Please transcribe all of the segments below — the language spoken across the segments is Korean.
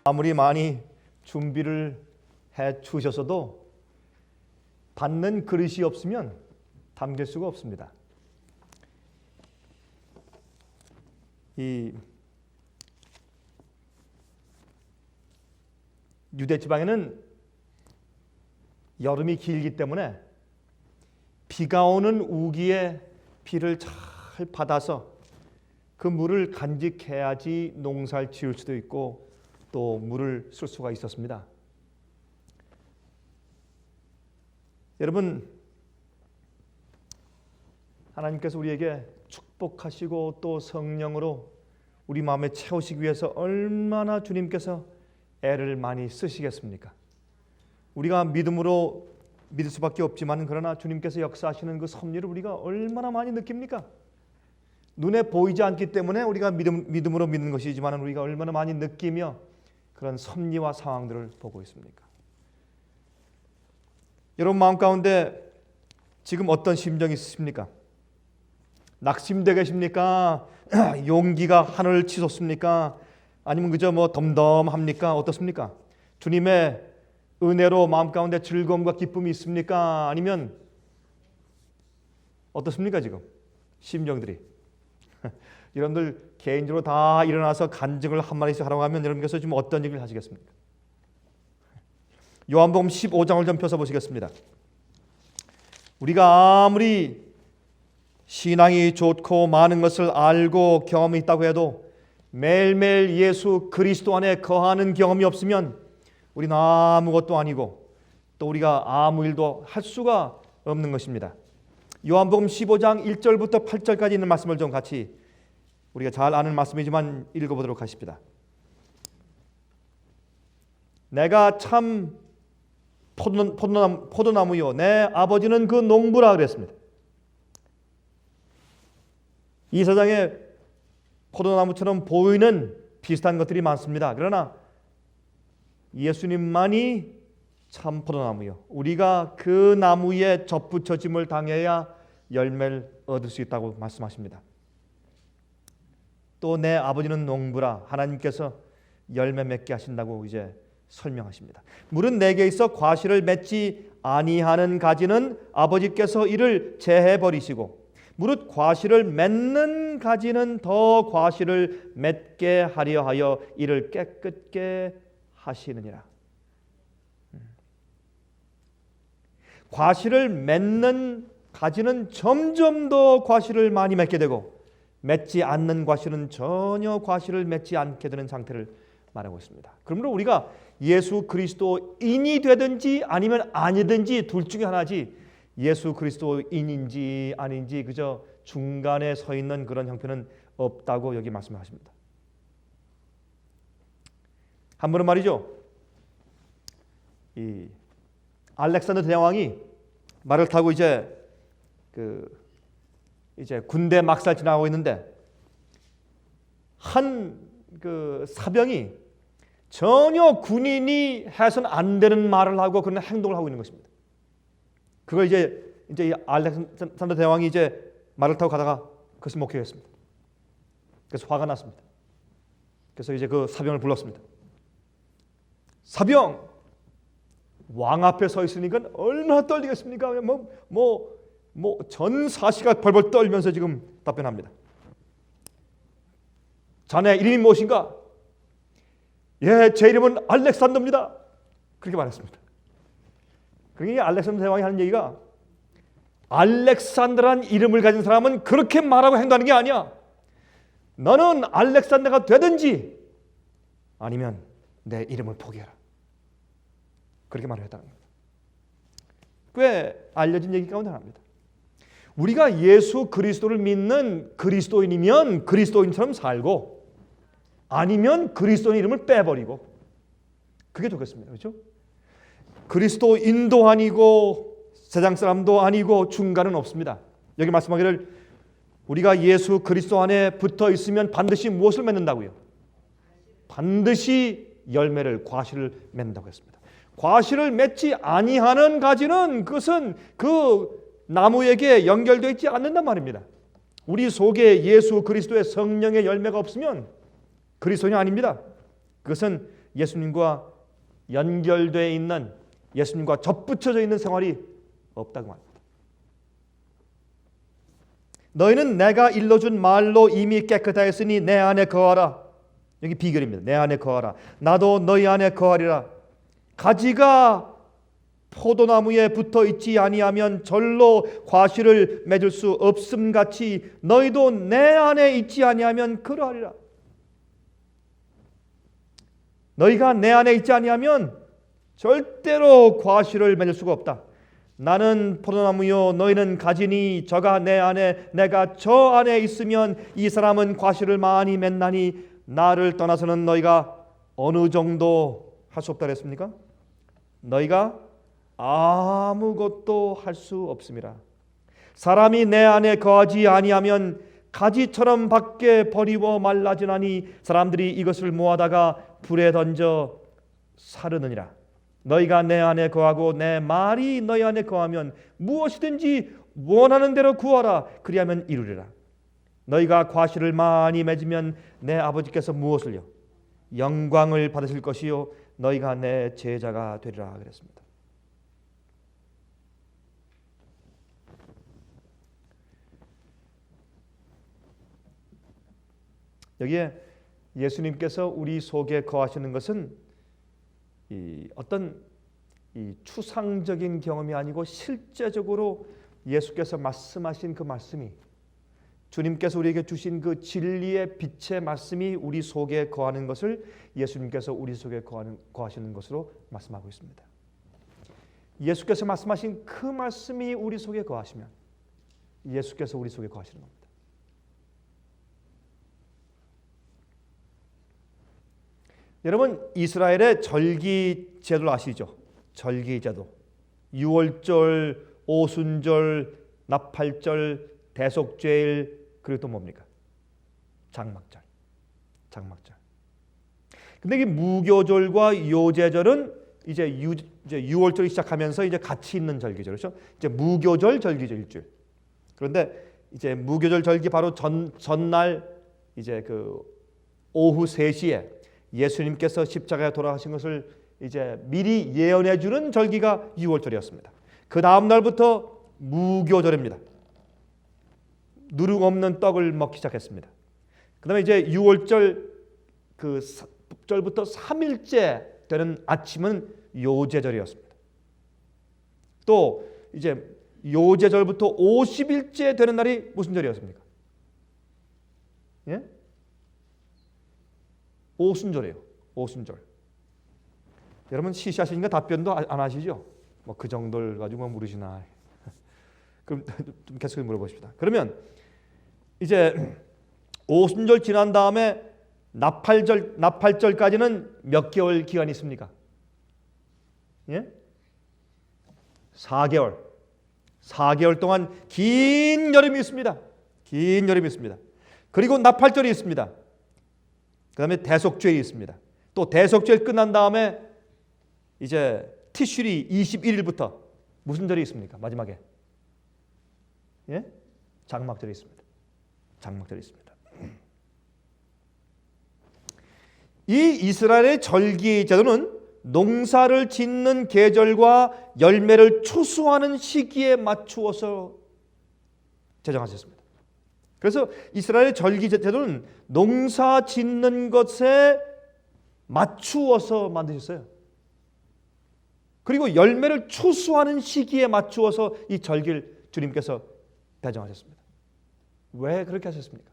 아무리 많이 준비를 해 주셨어도 받는 그릇이 없으면 담길 수가 없습니다. 이 유대 지방에는 여름이 길기 때문에 비가 오는 우기에 비를 잘 받아서 그 물을 간직해야지 농사를 지을 수도 있고 또 물을 쓸 수가 있었습니다. 여러분, 하나님께서 우리에게 축복하시고 또 성령으로 우리 마음에 채우시기 위해서 얼마나 주님께서 애를 많이 쓰시겠습니까? 우리가 믿음으로 믿을 수밖에 없지만 그러나 주님께서 역사하시는 그 섭리를 우리가 얼마나 많이 느낍니까? 눈에 보이지 않기 때문에 우리가 믿음으로 믿는 것이지만 우리가 얼마나 많이 느끼며 그런 섭리와 상황들을 보고 있습니까? 여러분 마음 가운데 지금 어떤 심정이 있으십니까? 낙심되어 계십니까? 용기가 하늘을 치솟습니까? 아니면 그저 덤덤합니까? 어떻습니까? 주님의 은혜로 마음 가운데 즐거움과 기쁨이 있습니까? 아니면 어떻습니까 지금? 심정들이 여러분들 개인적으로 다 일어나서 간증을 한마디씩 하라고 하면 여러분께서 지금 어떤 얘기를 하시겠습니까? 요한복음 15장을 좀 펴서 보시겠습니다. 우리가 아무리 신앙이 좋고 많은 것을 알고 경험이 있다고 해도 매일매일 예수 그리스도 안에 거하는 경험이 없으면 우리는 아무것도 아니고 또 우리가 아무 일도 할 수가 없는 것입니다. 요한복음 15장 1절부터 8절까지 있는 말씀을 좀 같이 우리가 잘 아는 말씀이지만 읽어보도록 하십니다. 내가 참 포도나무요 내 아버지는 그 농부라 그랬습니다. 이 세상에 포도나무처럼 보이는 비슷한 것들이 많습니다. 그러나 예수님만이 참 포도나무요 우리가 그 나무에 접붙여짐을 당해야 열매를 얻을 수 있다고 말씀하십니다. 또 내 아버지는 농부라 하나님께서 열매 맺게 하신다고 이제 설명하십니다. 물은 내게 있어 과실을 맺지 아니하는 가지는 아버지께서 이를 제해 버리시고 무릇 과실을 맺는 가지는 더 과실을 맺게 하려 하여 이를 깨끗게 하시느니라. 과실을 맺는 가지는 점점 더 과실을 많이 맺게 되고 맺지 않는 과실은 전혀 과실을 맺지 않게 되는 상태를 말하고 있습니다. 그러므로 우리가 예수 그리스도인이 되든지 아니면 아니든지 둘 중에 하나지 예수 그리스도인인지 아닌지 그저 중간에 서 있는 그런 형편은 없다고 여기 말씀하십니다. 한 번은 말이죠. 이 알렉산더 대왕이 말을 타고 이제 군대 막살 지나가고 있는데 한 그 사병이 전혀 군인이 해서는 안 되는 말을 하고 그런 행동을 하고 있는 것입니다. 그걸 이제 이 알렉산더 대왕이 이제 말을 타고 가다가 그것을 목격했습니다. 그래서 화가 났습니다. 그래서 이제 그 사병을 불렀습니다. 사병, 왕 앞에 서 있으니까 얼마나 떨리겠습니까? 전 사시가 벌벌 떨면서 지금 답변합니다. 자네 이름이 무엇인가? 예, 제 이름은 알렉산더입니다. 그렇게 말했습니다. 그러니까 알렉산더 대왕이 하는 얘기가 알렉산더란 이름을 가진 사람은 그렇게 말하고 행동하는 게 아니야. 너는 알렉산더가 되든지 아니면 내 이름을 포기해라. 그렇게 말을 했다는 겁니다. 꽤 알려진 얘기 가운데 하나입니다. 우리가 예수 그리스도를 믿는 그리스도인이면 그리스도인처럼 살고 아니면 그리스도의 이름을 빼버리고 그게 좋겠습니다. 그렇죠? 그리스도인도 아니고 세상 사람도 아니고 중간은 없습니다. 여기 말씀하기를 우리가 예수 그리스도 안에 붙어 있으면 반드시 무엇을 맺는다고요? 반드시 열매를 과실을 맺는다고 했습니다. 과실을 맺지 아니하는 가지는 그것은 그 나무에게 연결되어 있지 않는단 말입니다. 우리 속에 예수 그리스도의 성령의 열매가 없으면 그리스도인이 아닙니다. 그것은 예수님과 연결되어 있는, 예수님과 접붙여져 있는 생활이 없다고 합니다. 너희는 내가 일러준 말로 이미 깨끗하였으니 내 안에 거하라. 여기 비결입니다. 내 안에 거하라. 나도 너희 안에 거하리라. 가지가 포도나무에 붙어 있지 아니하면 절로 과실을 맺을 수 없음 같이 너희도 내 안에 있지 아니하면 그러하리라. 너희가 내 안에 있지 아니하면 절대로 과실을 맺을 수가 없다. 나는 포도나무요 너희는 가지니 저가 내 안에 내가 저 안에 있으면 이 사람은 과실을 많이 맺나니 나를 떠나서는 너희가 어느 정도 할 수 없다 그랬습니까? 너희가 아무것도 할 수 없습니다. 사람이 내 안에 거하지 아니하면 가지처럼 밖에 버리워 말라지나니 사람들이 이것을 모아다가 불에 던져 사르느니라. 너희가 내 안에 거하고 내 말이 너희 안에 거하면 무엇이든지 원하는 대로 구하라. 그리하면 이루리라. 너희가 과실을 많이 맺으면 내 아버지께서 무엇을요? 영광을 받으실 것이요 너희가 내 제자가 되리라 그랬습니다. 여기에 예수님께서 우리 속에 거하시는 것은 어떤 추상적인 경험이 아니고 실제적으로 예수께서 말씀하신 그 말씀이, 주님께서 우리에게 주신 그 진리의 빛의 말씀이 우리 속에 거하는 것을 예수님께서 우리 속에 거하시는 것으로 말씀하고 있습니다. 예수께서 말씀하신 그 말씀이 우리 속에 거하시면 예수께서 우리 속에 거하시는 겁니다. 여러분, 이스라엘의 절기 제도를 아시죠? 절기 제도. 유월절, 오순절, 나팔절, 대속죄일, 그리고 또 뭡니까? 장막절. 장막절. 근데 이 무교절과 요제절은 이제 유월절이 시작하면서 이제 같이 있는 절기죠. 그렇죠? 이제 무교절, 절기죠, 일주일. 그런데 이제 무교절 절기 바로 전날 이제 그 오후 3시에 예수님께서 십자가에 돌아가신 것을 이제 미리 예언해 주는 절기가 유월절이었습니다. 그 다음 날부터 무교절입니다. 누룩 없는 떡을 먹기 시작했습니다. 그다음에 이제 유월절 그 절부터 3일째 되는 아침은 요제절이었습니다. 또 이제 요제절부터 50일째 되는 날이 무슨 절이었습니까? 예? 오순절이에요. 오순절. 여러분 시시하시니까 답변도 안 하시죠? 뭐 그 정도를 가지고 물으시나? 그럼 좀 계속 물어보십시다. 그러면 이제 오순절 지난 다음에 나팔절까지는 몇 개월 기간이 있습니까? 예? 4개월. 4개월 동안 긴 여름이 있습니다. 긴 여름이 있습니다. 그리고 나팔절이 있습니다. 그 다음에 대속죄일이 있습니다. 또 대속죄일 끝난 다음에 이제 티슈리 21일부터 무슨 절이 있습니까? 마지막에 예? 장막절이 있습니다. 장막절이 있습니다. 이 이스라엘의 절기 제도는 농사를 짓는 계절과 열매를 추수하는 시기에 맞추어서 제정하셨습니다. 그래서 이스라엘의 절기 제도는 농사 짓는 것에 맞추어서 만드셨어요. 그리고 열매를 추수하는 시기에 맞추어서 이 절기를 주님께서 배정하셨습니다. 왜 그렇게 하셨습니까?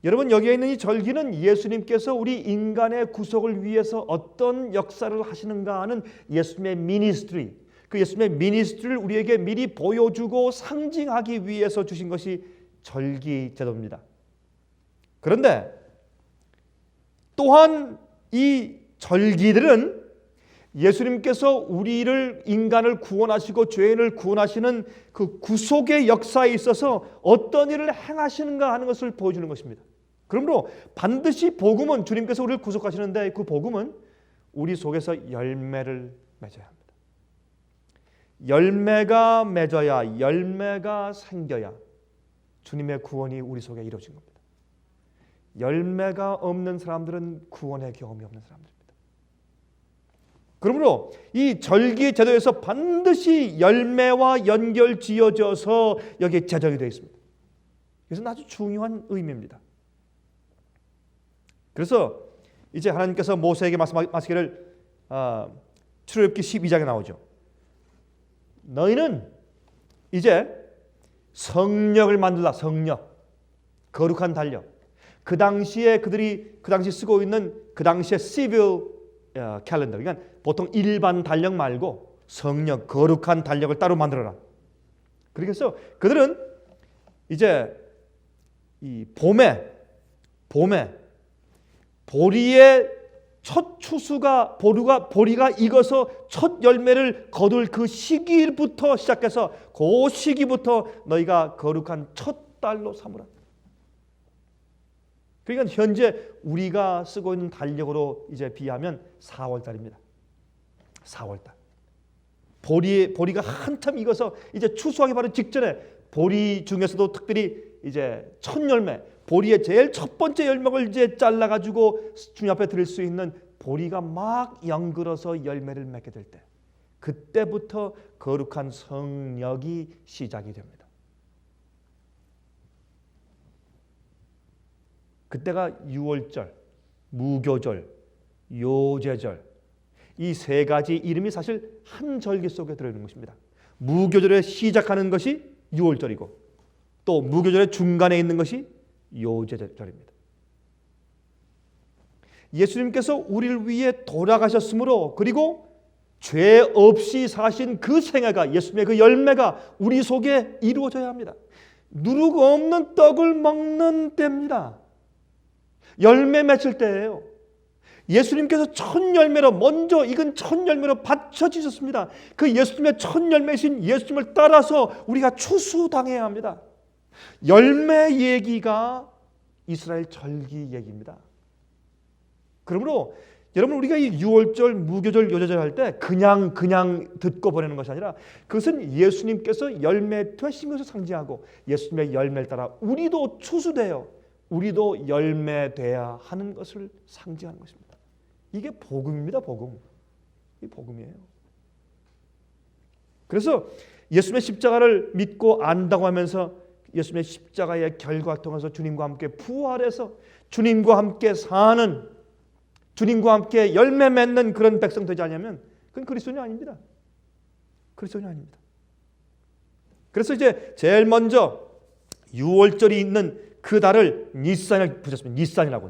여러분, 여기에 있는 이 절기는 예수님께서 우리 인간의 구속을 위해서 어떤 역사를 하시는가 하는 예수님의 미니스트리, 그 예수님의 미니스트리를 우리에게 미리 보여주고 상징하기 위해서 주신 것이 절기 제도입니다. 그런데 또한 이 절기들은 예수님께서 우리를 인간을 구원하시고 죄인을 구원하시는 그 구속의 역사에 있어서 어떤 일을 행하시는가 하는 것을 보여주는 것입니다. 그러므로 반드시 복음은, 주님께서 우리를 구속하시는데 그 복음은 우리 속에서 열매를 맺어야 합니다. 열매가 맺어야, 열매가 생겨야 주님의 구원이 우리 속에 이루어진 겁니다. 열매가 없는 사람들은 구원의 경험이 없는 사람들입니다. 그러므로 이 절기 제도에서 반드시 열매와 연결 지어져서 여기에 제정이 되어 있습니다. 그래서 아주 중요한 의미입니다. 그래서 이제 하나님께서 모세에게 말씀하시기를 출애굽기 12장에 나오죠. 너희는 이제 성령을 만들라. 성령, 거룩한 달력. 그 당시에 그들이 그 당시 쓰고 있는 그 당시의 시빌 캘린더, 그러니까 보통 일반 달력 말고 성령, 거룩한 달력을 따로 만들어라. 그래서 그들은 이제 이 봄에 보리의 첫 추수가 보리가 익어서 첫 열매를 거둘 그 시기부터 시작해서 그 시기부터 너희가 거룩한 첫 달로 삼으라. 그러니까 현재 우리가 쓰고 있는 달력으로 이제 비하면 4월 달입니다. 4월 달. 보리가 한참 익어서 이제 추수하기 바로 직전에 보리 중에서도 특별히 이제 첫 열매, 보리의 제일 첫 번째 열매를 이제 잘라 가지고 주님 앞에 드릴 수 있는 보리가 막 연글어서 열매를 맺게 될 때, 그때부터 거룩한 성령이 시작이 됩니다. 그때가 유월절, 무교절, 요제절, 이 세 가지 이름이 사실 한 절기 속에 들어있는 것입니다. 무교절에 시작하는 것이 유월절이고 또 무교절의 중간에 있는 것이 요제절입니다. 예수님께서 우리를 위해 돌아가셨으므로, 그리고 죄 없이 사신 그 생애가, 예수님의 그 열매가 우리 속에 이루어져야 합니다. 누룩 없는 떡을 먹는 때입니다. 열매 맺을 때예요. 예수님께서 첫 열매로 먼저 익은 첫 열매로 받쳐지셨습니다. 그 예수님의 첫 열매이신 예수님을 따라서 우리가 추수당해야 합니다. 열매 얘기가 이스라엘 절기 얘기입니다. 그러므로 여러분, 우리가 이 유월절, 무교절, 요제절 할 때 그냥 듣고 보내는 것이 아니라 그것은 예수님께서 열매 되신 것을 상징하고 예수님의 열매를 따라 우리도 추수되어 우리도 열매돼야 하는 것을 상징하는 것입니다. 이게 복음입니다. 복음. 이 복음이에요. 그래서 예수님의 십자가를 믿고 안다고 하면서 예수님의 십자가의 결과를 통해서 주님과 함께 부활해서 주님과 함께 사는, 주님과 함께 열매 맺는 그런 백성 되지 않으면 그건 그리스도인이 아닙니다. 그리스도인이 아닙니다. 그래서 이제 제일 먼저 유월절이 있는 그 달을 니산을 붙였습니다. 니산이라고.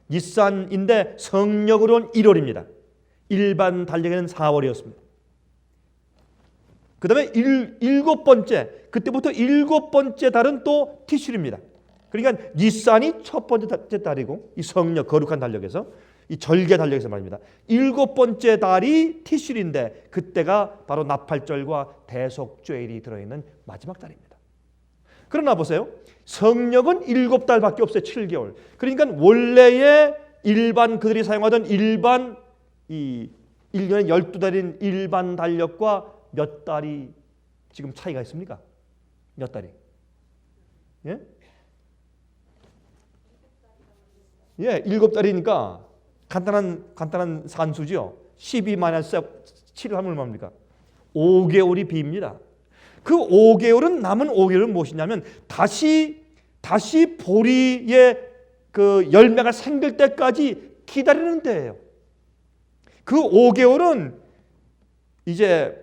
니산인데 성력으로는 1월입니다. 일반 달력에는 4월이었습니다. 그 다음에 일곱 번째, 그때부터 일곱 번째 달은 또 티슐입니다. 그러니까 니산이 첫 번째 달이고, 이 성력, 거룩한 달력에서, 이 절개 달력에서 말입니다. 일곱 번째 달이 티슐인데 그때가 바로 나팔절과 대속죄일이 들어있는 마지막 달입니다. 그러나 보세요. 성력은 7달밖에 없어요. 7개월. 그러니까 원래의 일반 그들이 사용하던 일반 이 1년에 12달인 일반 달력과 몇 달이 지금 차이가 있습니까? 몇 달이? 예? 예, 7달이니까 간단한 산수죠. 12 마이너스 7을 하면 얼마입니까? 5개월이 비입니다. 그 5개월은, 남은 5개월은 무엇이냐면 다시 보리의 그 열매가 생길 때까지 기다리는 때예요. 그 5개월은 이제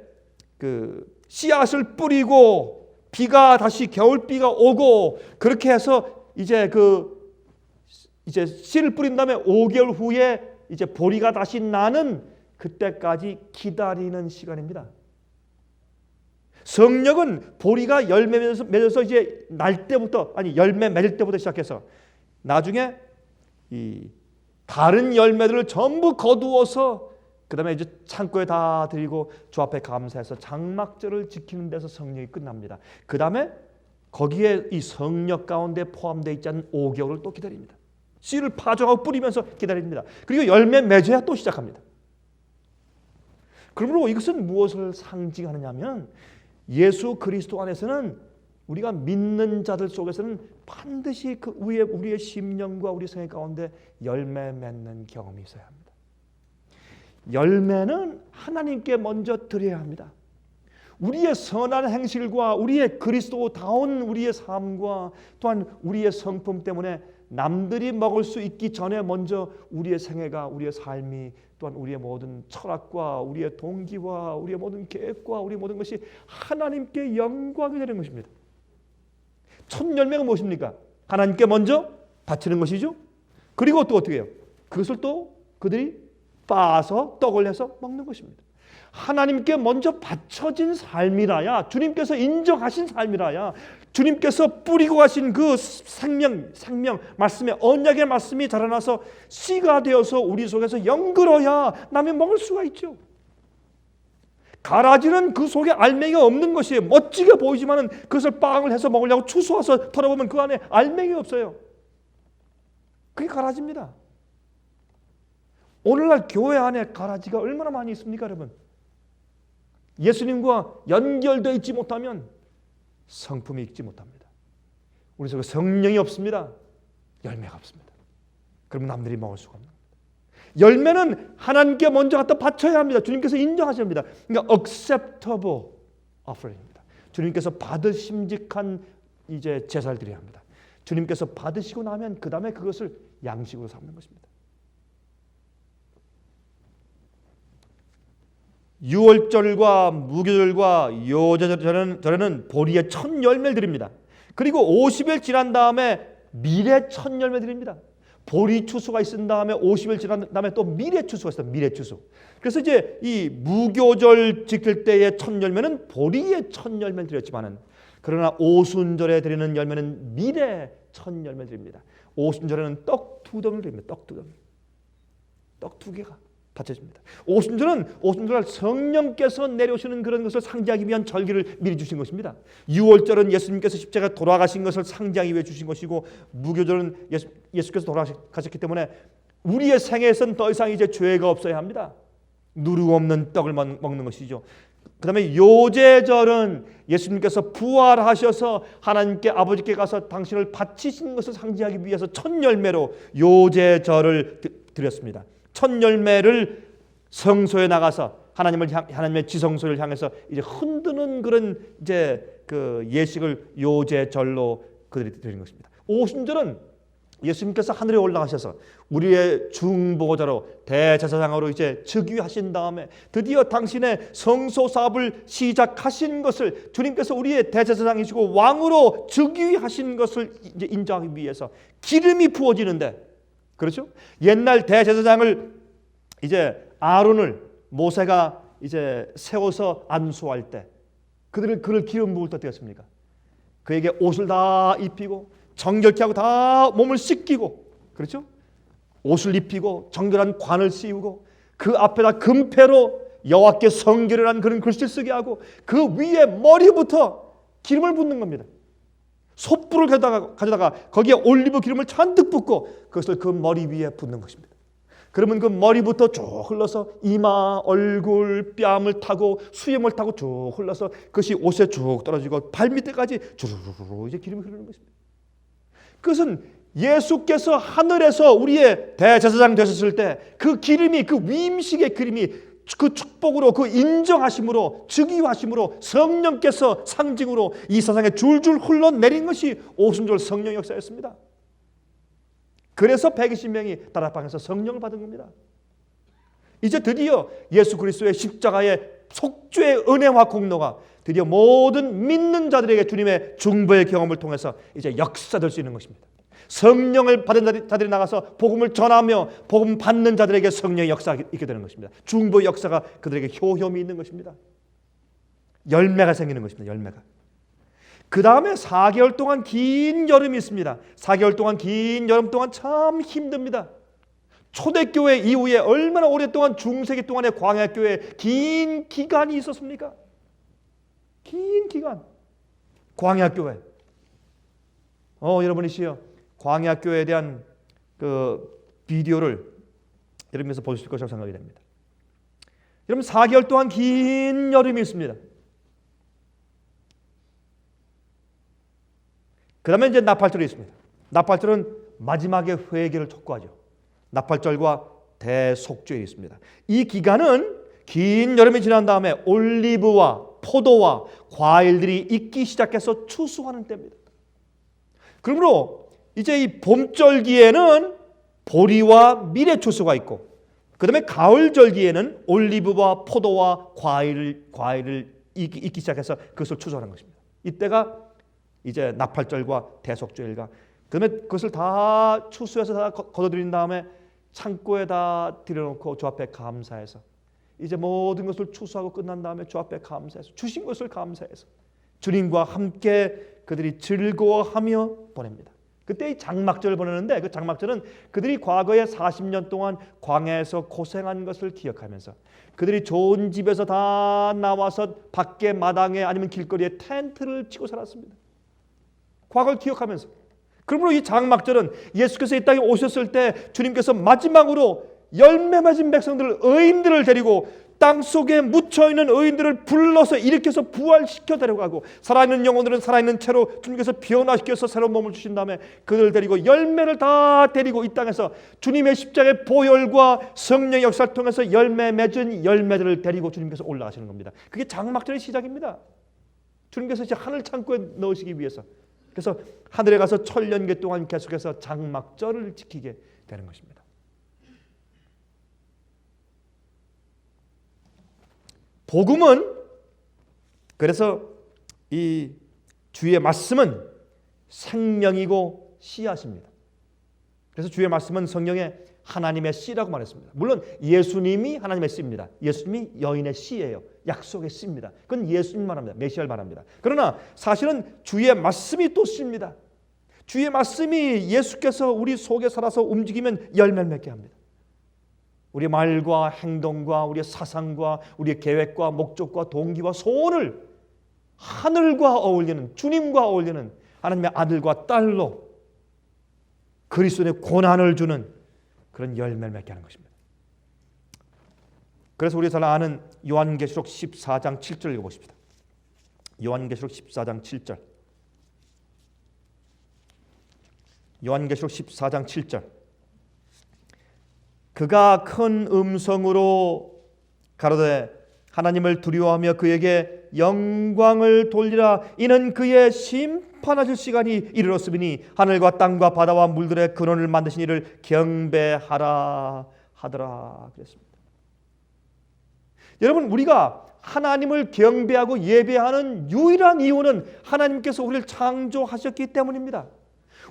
그 씨앗을 뿌리고 비가 다시 겨울비가 오고 그렇게 해서 이제 씨를 뿌린 다음에 5개월 후에 이제 보리가 다시 나는 그때까지 기다리는 시간입니다. 성령은 보리가 열매 맺어서 이제 날 때부터, 아니 열매 맺을 때부터 시작해서 나중에 이 다른 열매들을 전부 거두어서 그 다음에 이제 창고에 다 드리고 주 앞에 감사해서 장막절을 지키는 데서 성령이 끝납니다. 그 다음에 거기에 이 성령 가운데 포함되어 있지 않은 5개월을 또 기다립니다. 씨를 파종하고 뿌리면서 기다립니다. 그리고 열매 맺어야 또 시작합니다. 그러므로 이것은 무엇을 상징하느냐면 예수 그리스도 안에서는, 우리가 믿는 자들 속에서는 반드시 그 위에 우리의 심령과 우리 생애 가운데 열매 맺는 경험이 있어야 합니다. 열매는 하나님께 먼저 드려야 합니다. 우리의 선한 행실과 우리의 그리스도다운 우리의 삶과 또한 우리의 성품 때문에 남들이 먹을 수 있기 전에 먼저 우리의 생애가, 우리의 삶이, 또한 우리의 모든 철학과 우리의 동기와 우리의 모든 계획과 우리의 모든 것이 하나님께 영광이 되는 것입니다. 첫 열매가 무엇입니까? 하나님께 먼저 바치는 것이죠. 그리고 또 어떻게 해요? 그것을 또 그들이 빻아서 떡을 내서 먹는 것입니다. 하나님께 먼저 바쳐진 삶이라야, 주님께서 인정하신 삶이라야, 주님께서 뿌리고 가신 그 생명 말씀의 언약의 말씀이 자라나서 씨가 되어서 우리 속에서 연글어야 남이 먹을 수가 있죠. 가라지는 그 속에 알맹이가 없는 것이에요. 멋지게 보이지만은 그것을 빵을 해서 먹으려고 추수와서 털어보면 그 안에 알맹이 없어요. 그게 가라지입니다. 오늘날 교회 안에 가라지가 얼마나 많이 있습니까, 여러분? 예수님과 연결되어 있지 못하면 성품이 있지 못합니다. 우리 속에 성령이 없습니다. 열매가 없습니다. 그러면 남들이 먹을 수가 없는 겁니다. 열매는 하나님께 먼저 갖다 바쳐야 합니다. 주님께서 인정하셔야 합니다. 그러니까 acceptable offering입니다. 주님께서 받으심직한 이제 제사를 드려야 합니다. 주님께서 받으시고 나면 그 다음에 그것을 양식으로 삼는 것입니다. 유월절과 무교절과 요제절에는 보리의 첫 열매를 드립니다. 그리고 50일 지난 다음에 밀의 첫 열매 드립니다. 보리 추수가 있은 다음에 50일 지난 다음에 또 밀의 추수가 있어요. 밀의 추수. 그래서 이제 이 무교절 지킬 때의 첫 열매는 보리의 첫 열매를 드렸지만은, 그러나 오순절에 드리는 열매는 밀의 첫 열매를 드립니다. 오순절에는 떡 2덩을 드립니다. 떡 2덩. 떡 2개가 바쳐집니다. 오순절은 성령께서 내려오시는 그런 것을 상징하기 위한 절기를 미리 주신 것입니다. 유월절은 예수님께서 십자가에 돌아가신 것을 상징하기 위해 주신 것이고, 무교절은 예수께서 돌아가셨기 때문에 우리의 생애에서는 더 이상 이제 죄가 없어야 합니다. 누룩 없는 떡을 먹는 것이죠. 그 다음에 요제절은 예수님께서 부활하셔서 하나님께 아버지께 가서 당신을 바치신 것을 상징하기 위해서 첫 열매로 요제절을 드렸습니다. 첫 열매를 성소에 나가서 하나님의 지성소를 향해서 이제 흔드는 그런 이제 그 예식을 요제절로 그들이 드린 것입니다. 오순절은 예수님께서 하늘에 올라가셔서 우리의 중보자로 대제사장으로 이제 즉위하신 다음에 드디어 당신의 성소 사업을 시작하신 것을, 주님께서 우리의 대제사장이시고 왕으로 즉위하신 것을 이제 인정하기 위해서 기름이 부어지는데, 그렇죠? 옛날 대제사장을 이제 아론을 모세가 이제 세워서 안수할 때 그를 기름 부을 때 어떻겠습니까? 그에게 옷을 다 입히고 정결케 하고 다 몸을 씻기고, 그렇죠? 옷을 입히고 정결한 관을 씌우고 그 앞에다 금패로 여호와께 성결이라는 그런 글씨를 쓰게 하고 그 위에 머리부터 기름을 붓는 겁니다. 솥불을 가져다가 거기에 올리브 기름을 잔뜩 붓고 그것을 그 머리 위에 붓는 것입니다. 그러면 그 머리부터 쭉 흘러서 이마, 얼굴, 뺨을 타고 수염을 타고 쭉 흘러서 그것이 옷에 쭉 떨어지고 발밑에까지 주르르르 이제 기름이 흐르는 것입니다. 그것은 예수께서 하늘에서 우리의 대제사장 되셨을 때 그 기름이, 그 위임식의 기름이 그 축복으로, 그 인정하심으로, 즉위하심으로 성령께서 상징으로 이 세상에 줄줄 흘러내린 것이 오순절 성령 역사였습니다. 그래서 120명이 다락방에서 성령을 받은 겁니다. 이제 드디어 예수 그리스도의 십자가의 속죄의 은혜와 공로가 드디어 모든 믿는 자들에게 주님의 중보의 경험을 통해서 이제 역사될 수 있는 것입니다. 성령을 받은 자들이 나가서 복음을 전하며 복음 받는 자들에게 성령의 역사가 있게 되는 것입니다. 중보의 역사가 그들에게 효험이 있는 것입니다. 열매가 생기는 것입니다. 열매가. 그 다음에 4개월 동안 긴 여름이 있습니다. 4개월 동안 긴 여름 동안 참 힘듭니다. 초대교회 이후에 얼마나 오랫동안 중세기 동안의 광야교회에 긴 기간이 있었습니까? 긴 기간. 광야교회. 여러분이시여 광야교회에 대한 그 비디오를 여러분께서 보실 것이라고 생각이 됩니다. 여러분 4개월 동안 긴 여름이 있습니다. 그 다음에 이제 나팔절이 있습니다. 나팔절은 마지막에 회개를 촉구하죠. 나팔절과 대속죄일이 있습니다. 이 기간은 긴 여름이 지난 다음에 올리브와 포도와 과일들이 익기 시작해서 추수하는 때입니다. 그러므로 이제 이 봄절기에는 보리와 밀의 추수가 있고, 그 다음에 가을절기에는 올리브와 포도와 과일을 익기 시작해서 그것을 추수하는 것입니다. 이때가 이제 나팔절과 대속죄일과, 그 다음에 그것을 다 추수해서 다 거둬들인 다음에 창고에 다 들여놓고 주 앞에 감사해서, 이제 모든 것을 추수하고 끝난 다음에 주 앞에 감사해서, 주신 것을 감사해서 주님과 함께 그들이 즐거워하며 보냅니다. 그때 이 장막절을 보내는데, 그 장막절은 그들이 과거에 40년 동안 광야에서 고생한 것을 기억하면서, 그들이 좋은 집에서 다 나와서 밖에 마당에 아니면 길거리에 텐트를 치고 살았습니다. 과거를 기억하면서. 그러므로 이 장막절은 예수께서 이 땅에 오셨을 때 주님께서 마지막으로 열매 맺은 백성들, 의인들을 데리고 땅속에 묻혀있는 의인들을 불러서 일으켜서 부활시켜 데려가고, 살아있는 영혼들은 살아있는 채로 주님께서 변화시켜서 새로운 몸을 주신 다음에 그들을 데리고 열매를 다 데리고 이 땅에서 주님의 십자가의 보혈과 성령의 역사를 통해서 열매 맺은 열매들을 데리고 주님께서 올라가시는 겁니다. 그게 장막절의 시작입니다. 주님께서 이제 하늘 창고에 넣으시기 위해서, 그래서 하늘에 가서 천년계 동안 계속해서 장막절을 지키게 되는 것입니다. 복음은, 그래서 이 주의 말씀은 생명이고 씨앗입니다. 그래서 주의 말씀은 성경에 하나님의 씨라고 말했습니다. 물론 예수님이 하나님의 씨입니다. 예수님이 여인의 씨예요. 약속의 씨입니다. 그건 예수님 말합니다. 메시아를 말합니다. 그러나 사실은 주의 말씀이 또 씨입니다. 주의 말씀이 예수께서 우리 속에 살아서 움직이면 열매를 맺게 합니다. 우리의 말과 행동과 우리의 사상과 우리의 계획과 목적과 동기와 소원을 하늘과 어울리는, 주님과 어울리는 하나님의 아들과 딸로 그리스도의 고난을 주는 그런 열매를 맺게 하는 것입니다. 그래서 우리가 잘 아는 요한계시록 14장 7절 읽어보십시다. 요한계시록 14장 7절. 요한계시록 14장 7절. 그가 큰 음성으로 가로되 하나님을 두려워하며 그에게 영광을 돌리라. 이는 그의 심판하실 시간이 이르렀으니 하늘과 땅과 바다와 물들의 근원을 만드신 이를 경배하라 하더라 그랬습니다. 여러분, 우리가 하나님을 경배하고 예배하는 유일한 이유는 하나님께서 우리를 창조하셨기 때문입니다.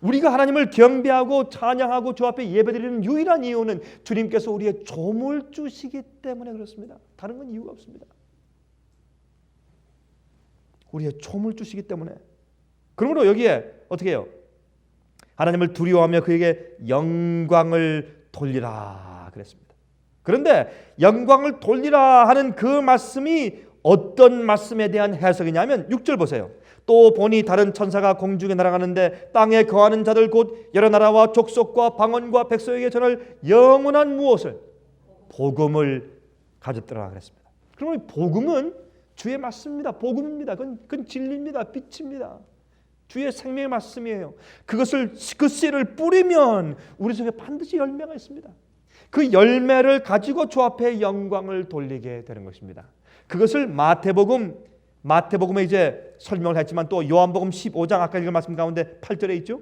우리가 하나님을 경배하고 찬양하고 주 앞에 예배드리는 유일한 이유는 주님께서 우리의 조물 주시기 때문에 그렇습니다. 다른 건 이유가 없습니다. 우리의 조물 주시기 때문에. 그러므로 여기에 어떻게 해요? 하나님을 두려워하며 그에게 영광을 돌리라 그랬습니다. 그런데 영광을 돌리라 하는 그 말씀이 어떤 말씀에 대한 해석이냐면 6절 보세요. 또 보니 다른 천사가 공중에 날아가는데 땅에 거하는 자들 곧 여러 나라와 족속과 방언과 백성에게 전할 영원한 무엇을? 복음을 가졌더라 그랬습니다. 그러면 복음은 주의 말씀입니다. 복음입니다. 그건 진리입니다. 빛입니다. 주의 생명의 말씀이에요. 그것을, 그 씨를 뿌리면 우리 속에 반드시 열매가 있습니다. 그 열매를 가지고 주 앞에 영광을 돌리게 되는 것입니다. 그것을 마태복음에 이제 설명을 했지만 또 요한복음 15장 아까 읽은 말씀 가운데 8절에 있죠.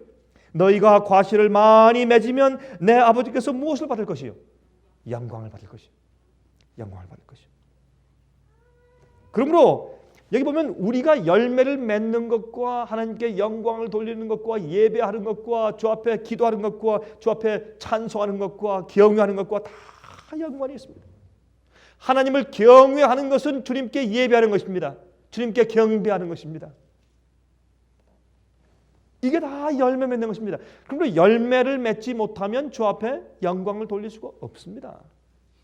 너희가 과실을 많이 맺으면 내 아버지께서 무엇을 받을 것이요? 영광을 받을 것이요. 영광을 받을 것이요. 그러므로 여기 보면 우리가 열매를 맺는 것과 하나님께 영광을 돌리는 것과 예배하는 것과 주 앞에 기도하는 것과 주 앞에 찬송하는 것과 경외하는 것과 다 연관이 있습니다. 하나님을 경외하는 것은 주님께 예배하는 것입니다. 주님께 경배하는 것입니다. 이게 다 열매 맺는 것입니다. 그러므로 열매를 맺지 못하면 주 앞에 영광을 돌릴 수가 없습니다.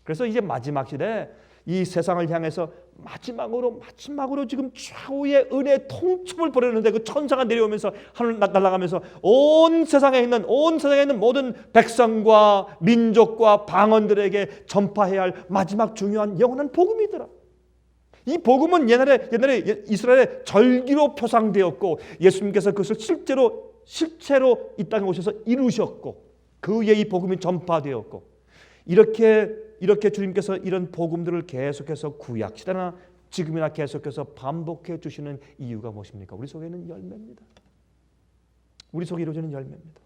그래서 이제 마지막 시대 이 세상을 향해서 마지막으로 지금 최후의 은혜의 통첩을 보내는데 그 천사가 내려오면서 하늘 날아가면서 온 세상에 있는 모든 백성과 민족과 방언들에게 전파해야 할 마지막 중요한 영원한 복음이더라. 이 복음은 옛날에 이스라엘의 절기로 표상되었고 예수님께서 그것을 실체로 이 땅에 오셔서 이루셨고 그 후에 이 복음이 전파되었고 이렇게 주님께서 이런 복음들을 계속해서 구약 시대나 지금이나 계속해서 반복해 주시는 이유가 무엇입니까? 우리 속에는 열매입니다. 우리 속에 이루어지는 열매입니다.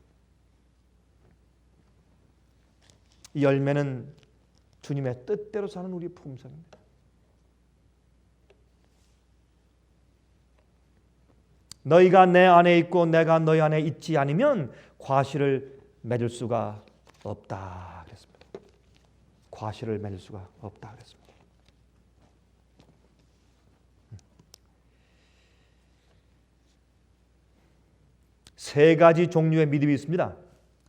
이 열매는 주님의 뜻대로 사는 우리 품성입니다. 너희가 내 안에 있고 내가 너희 안에 있지 않으면 과실을 맺을 수가 없다 그랬습니다. 과실을 맺을 수가 없다 그랬습니다. 세 가지 종류의 믿음이 있습니다.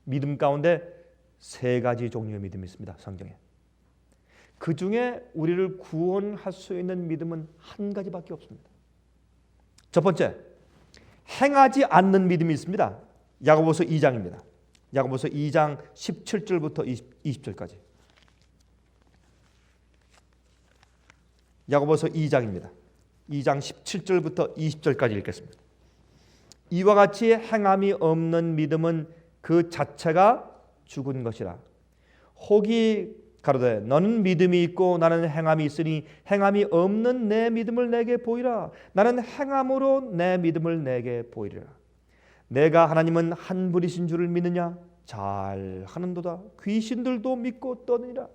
믿음 가운데 세 가지 종류의 믿음이 있습니다. 성경에. 그 중에 우리를 구원할 수 있는 믿음은 한 가지밖에 없습니다. 첫 번째, 행하지 않는 믿음이 있습니다. 야고보서 2장입니다. 야고보서 2장 17절부터 20절까지. 야고보서 2장입니다. 2장 17절부터 20절까지 읽겠습니다. 이와 같이 행함이 없는 믿음은 그 자체가 죽은 것이라. 혹이 가로되 너는 믿음이 있고 나는 행함이 있으니 행함이 없는 내 믿음을 내게 보이라. 나는 행함으로 내 믿음을 내게 보이리라. 내가 하나님은 한 분이신 줄을 믿느냐? 잘 하는도다. 귀신들도 믿고 떠느니라.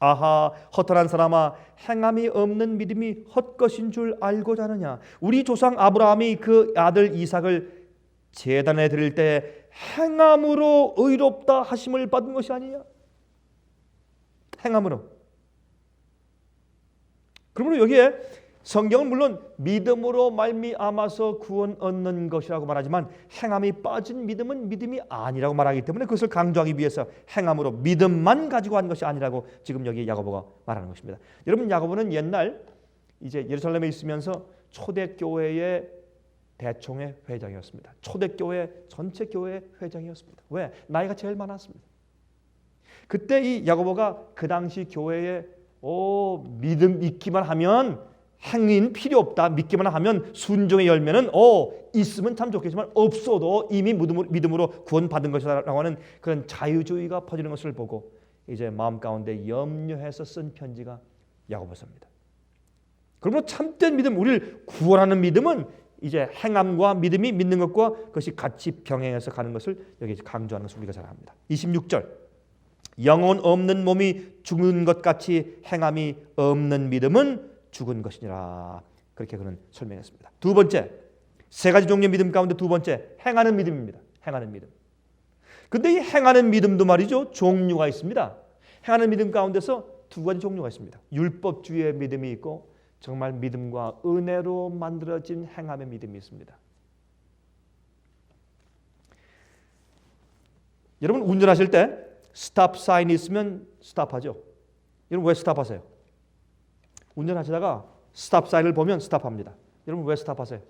아하, 허탄한 사람아, 행함이 없는 믿음이 헛것인 줄 알고자 하느냐? 우리 조상 아브라함이 그 아들 이삭을 제단에 드릴 때 행함으로 의롭다 하심을 받은 것이 아니냐? 행함으로. 그러므로 여기에 성경은 물론 믿음으로 말미암아서 구원 얻는 것이라고 말하지만 행함이 빠진 믿음은 믿음이 아니라고 말하기 때문에 그것을 강조하기 위해서 행함으로 믿음만 가지고 한 것이 아니라고 지금 여기 야고보가 말하는 것입니다. 여러분, 야고보는 옛날 이제 예루살렘에 있으면서 초대교회의 대총회 회장이었습니다. 초대교회 전체 교회 회장이었습니다. 왜? 나이가 제일 많았습니다. 그때 이 야고보가 그 당시 교회에 믿기만 하면 행위는 필요 없다. 믿기만 하면 순종의 열매는 있으면 참 좋겠지만 없어도 이미 믿음으로 구원받은 것이라고 하는 그런 자유주의가 퍼지는 것을 보고 이제 마음 가운데 염려해서 쓴 편지가 야고보서입니다. 그러므로 참된 믿음, 우리를 구원하는 믿음은 이제 행함과 믿음이 믿는 것과 그것이 같이 병행해서 가는 것을 여기 강조하는 것을 우리가 잘 압니다. 26절, 영혼 없는 몸이 죽은 것 같이 행함이 없는 믿음은 죽은 것이니라. 그렇게 그는 설명했습니다. 두 번째, 세 가지 종류의 믿음 가운데 두 번째, 행하는 믿음입니다. 행하는 믿음. 근데 이 행하는 믿음도 말이죠, 종류가 있습니다. 행하는 믿음 가운데서 두 가지 종류가 있습니다. 율법주의의 믿음이 있고 정말 믿음과 은혜로 만들어진 행함의 믿음이 있습니다. 여러분, 운전하실 때 스탑 사인이 있으면 스탑하죠. 여러분, 왜 스탑하세요? 운전하시다가 스탑 사인을 보면 스탑합니다. 여러분, 왜 스탑하세요?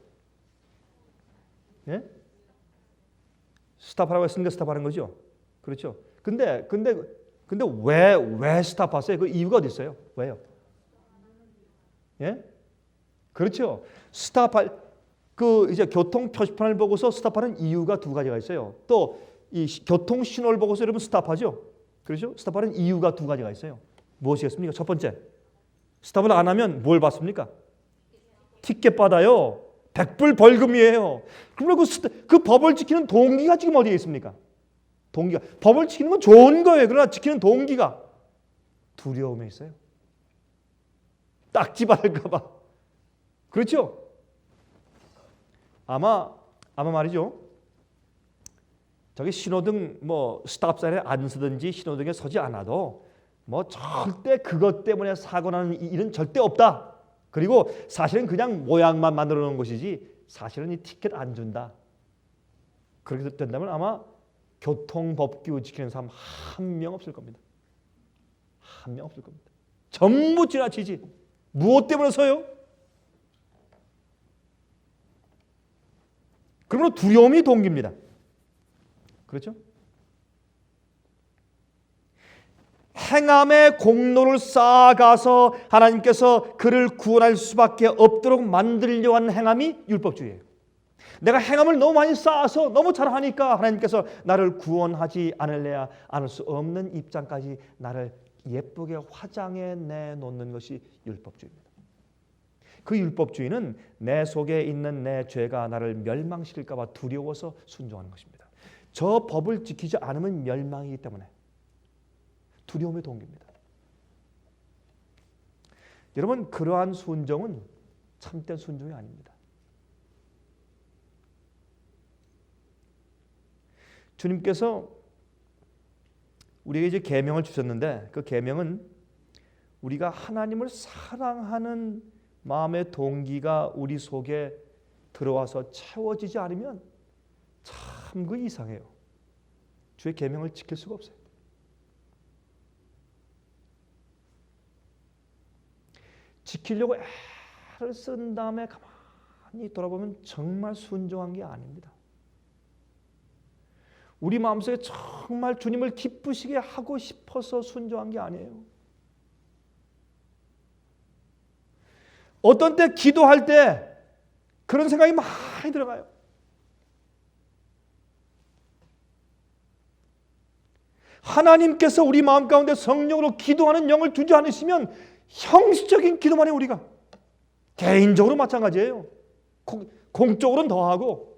예? 스탑하라고 했으니까 스탑하는 거죠. 그렇죠. 근데 왜 스탑하세요? 그 이유가 어디 있어요? 왜요? 예? 그렇죠. 스탑할 이제 교통 표지판을 보고서 스탑하는 이유가 두 가지가 있어요. 또 이 교통 신호를 보고서 여러분 스탑하죠. 그렇죠? 스탑하는 이유가 두 가지가 있어요. 무엇이겠습니까? 첫 번째, 스탑을 안 하면 뭘 받습니까? 티켓 받아요. 100불 벌금이에요. 그러면 그 법을 지키는 동기가 지금 어디에 있습니까? 동기가. 법을 지키는 건 좋은 거예요. 그러나 지키는 동기가 두려움에 있어요. 딱지 받을까 봐. 그렇죠? 아마 말이죠. 저기 신호등 스탑사인에 안 서든지 신호등에 서지 않아도 절대 그것 때문에 사고 나는 일은 절대 없다. 그리고 사실은 그냥 모양만 만들어 놓은 것이지 사실은 이 티켓 안 준다. 그렇게 된다면 아마 교통법규 지키는 사람 한 명 없을 겁니다. 한 명 없을 겁니다. 전부 지나치지. 무엇 때문에 서요? 그러므로 두려움이 동기입니다. 그렇죠? 행함의 공로를 쌓아가서 하나님께서 그를 구원할 수밖에 없도록 만들려고 하는 행함이 율법주의예요. 내가 행함을 너무 많이 쌓아서 너무 잘하니까 하나님께서 나를 구원하지 않을래야 않을 수 없는 입장까지 나를 예쁘게 화장해 내놓는 것이 율법주의입니다. 그 율법주의는 내 속에 있는 내 죄가 나를 멸망시킬까 봐 두려워서 순종하는 것입니다. 저 법을 지키지 않으면 멸망이기 때문에 두려움의 동기입니다. 여러분, 그러한 순종은 참된 순종이 아닙니다. 주님께서 우리에게 이제 계명을 주셨는데 그 계명은 우리가 하나님을 사랑하는 마음의 동기가 우리 속에 들어와서 채워지지 않으면 참 그 이상해요. 주의 계명을 지킬 수가 없어요. 지키려고 애를 쓴 다음에 가만히 돌아보면 정말 순종한 게 아닙니다. 우리 마음속에 정말 주님을 기쁘시게 하고 싶어서 순종한 게 아니에요. 어떤 때 기도할 때 그런 생각이 많이 들어가요. 하나님께서 우리 마음 가운데 성령으로 기도하는 영을 주지 않으시면 형식적인 기도만 해요. 우리가 개인적으로 마찬가지예요. 공적으로는 더하고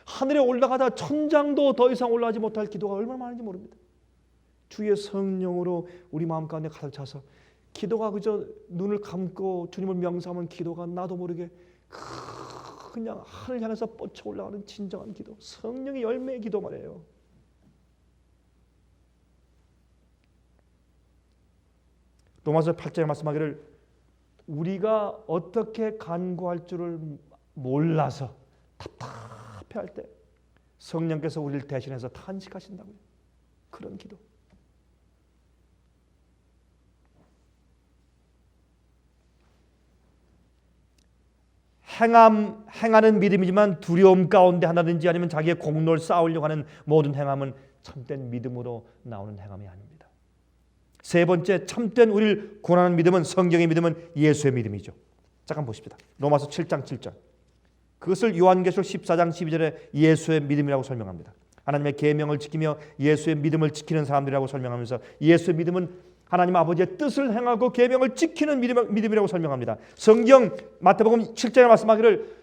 하늘에 올라가다 천장도 더 이상 올라가지 못할 기도가 얼마나 많은지 모릅니다. 주의 성령으로 우리 마음 가운데 가득 차서 기도가 그저 눈을 감고 주님을 명상하면 기도가 나도 모르게 그냥 하늘 향해서 뻗쳐 올라가는 진정한 기도, 성령의 열매의 기도 말이에요. 로마서 8장에 말씀하기를 우리가 어떻게 간구할 줄을 몰라서 답답해할 때 성령께서 우리를 대신해서 탄식하신다고요. 그런 기도. 행하는 믿음이지만 두려움 가운데 하나든지 아니면 자기의 공로를 쌓으려고 하는 모든 행함은 참된 믿음으로 나오는 행함이 아닙니다. 세 번째, 참된 우리를 구원하는 믿음은, 성경의 믿음은 예수의 믿음이죠. 잠깐 보십시다. 로마서 7장 7절. 그것을 요한계시록 14장 12절에 예수의 믿음이라고 설명합니다. 하나님의 계명을 지키며 예수의 믿음을 지키는 사람들이라고 설명하면서 예수의 믿음은 하나님 아버지의 뜻을 행하고 계명을 지키는 믿음이라고 설명합니다. 성경 마태복음 7장에 말씀하기를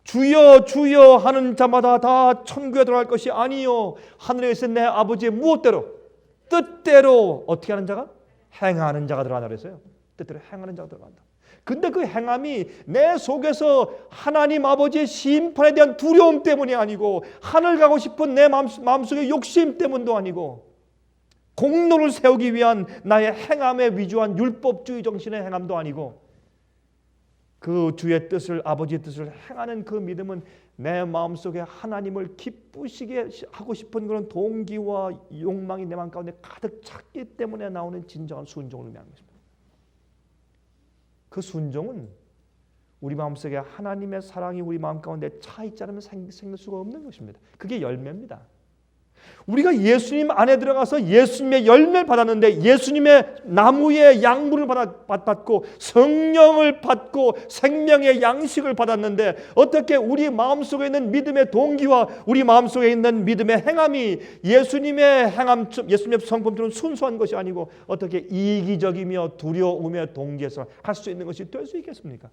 주여 주여 하는 자마다 다 천국에 들어갈 것이 아니요 하늘에 있는 내 아버지의 무엇대로 뜻대로 어떻게 하는 자가? 행하는 자가 들어간다 그랬어요. 뜻대로 행하는 자가 들어간다. 근데 그 행함이 내 속에서 하나님 아버지의 심판에 대한 두려움 때문이 아니고 하늘 가고 싶은 내 마음속의 욕심 때문도 아니고 공로를 세우기 위한 나의 행함에 위주한 율법주의 정신의 행함도 아니고 그 주의 뜻을, 아버지의 뜻을 행하는 그 믿음은 내 마음속에 하나님을 기쁘시게 하고 싶은 그런 동기와 욕망이 내 마음 가운데 가득 찼기 때문에 나오는 진정한 순종을 의미하는 것입니다. 그 순종은 우리 마음속에 하나님의 사랑이 우리 마음 가운데 차 있지 않으면 생길 수가 없는 것입니다. 그게 열매입니다. 우리가 예수님 안에 들어가서 예수님의 열매를 받았는데 예수님의 나무의 양분을 받고 성령을 받고 생명의 양식을 받았는데 어떻게 우리 마음속에 있는 믿음의 동기와 우리 마음속에 있는 믿음의 행함이 예수님의 행함, 예수님의 성품처럼 순수한 것이 아니고 어떻게 이기적이며 두려움의 동기에서 할 수 있는 것이 될 수 있겠습니까?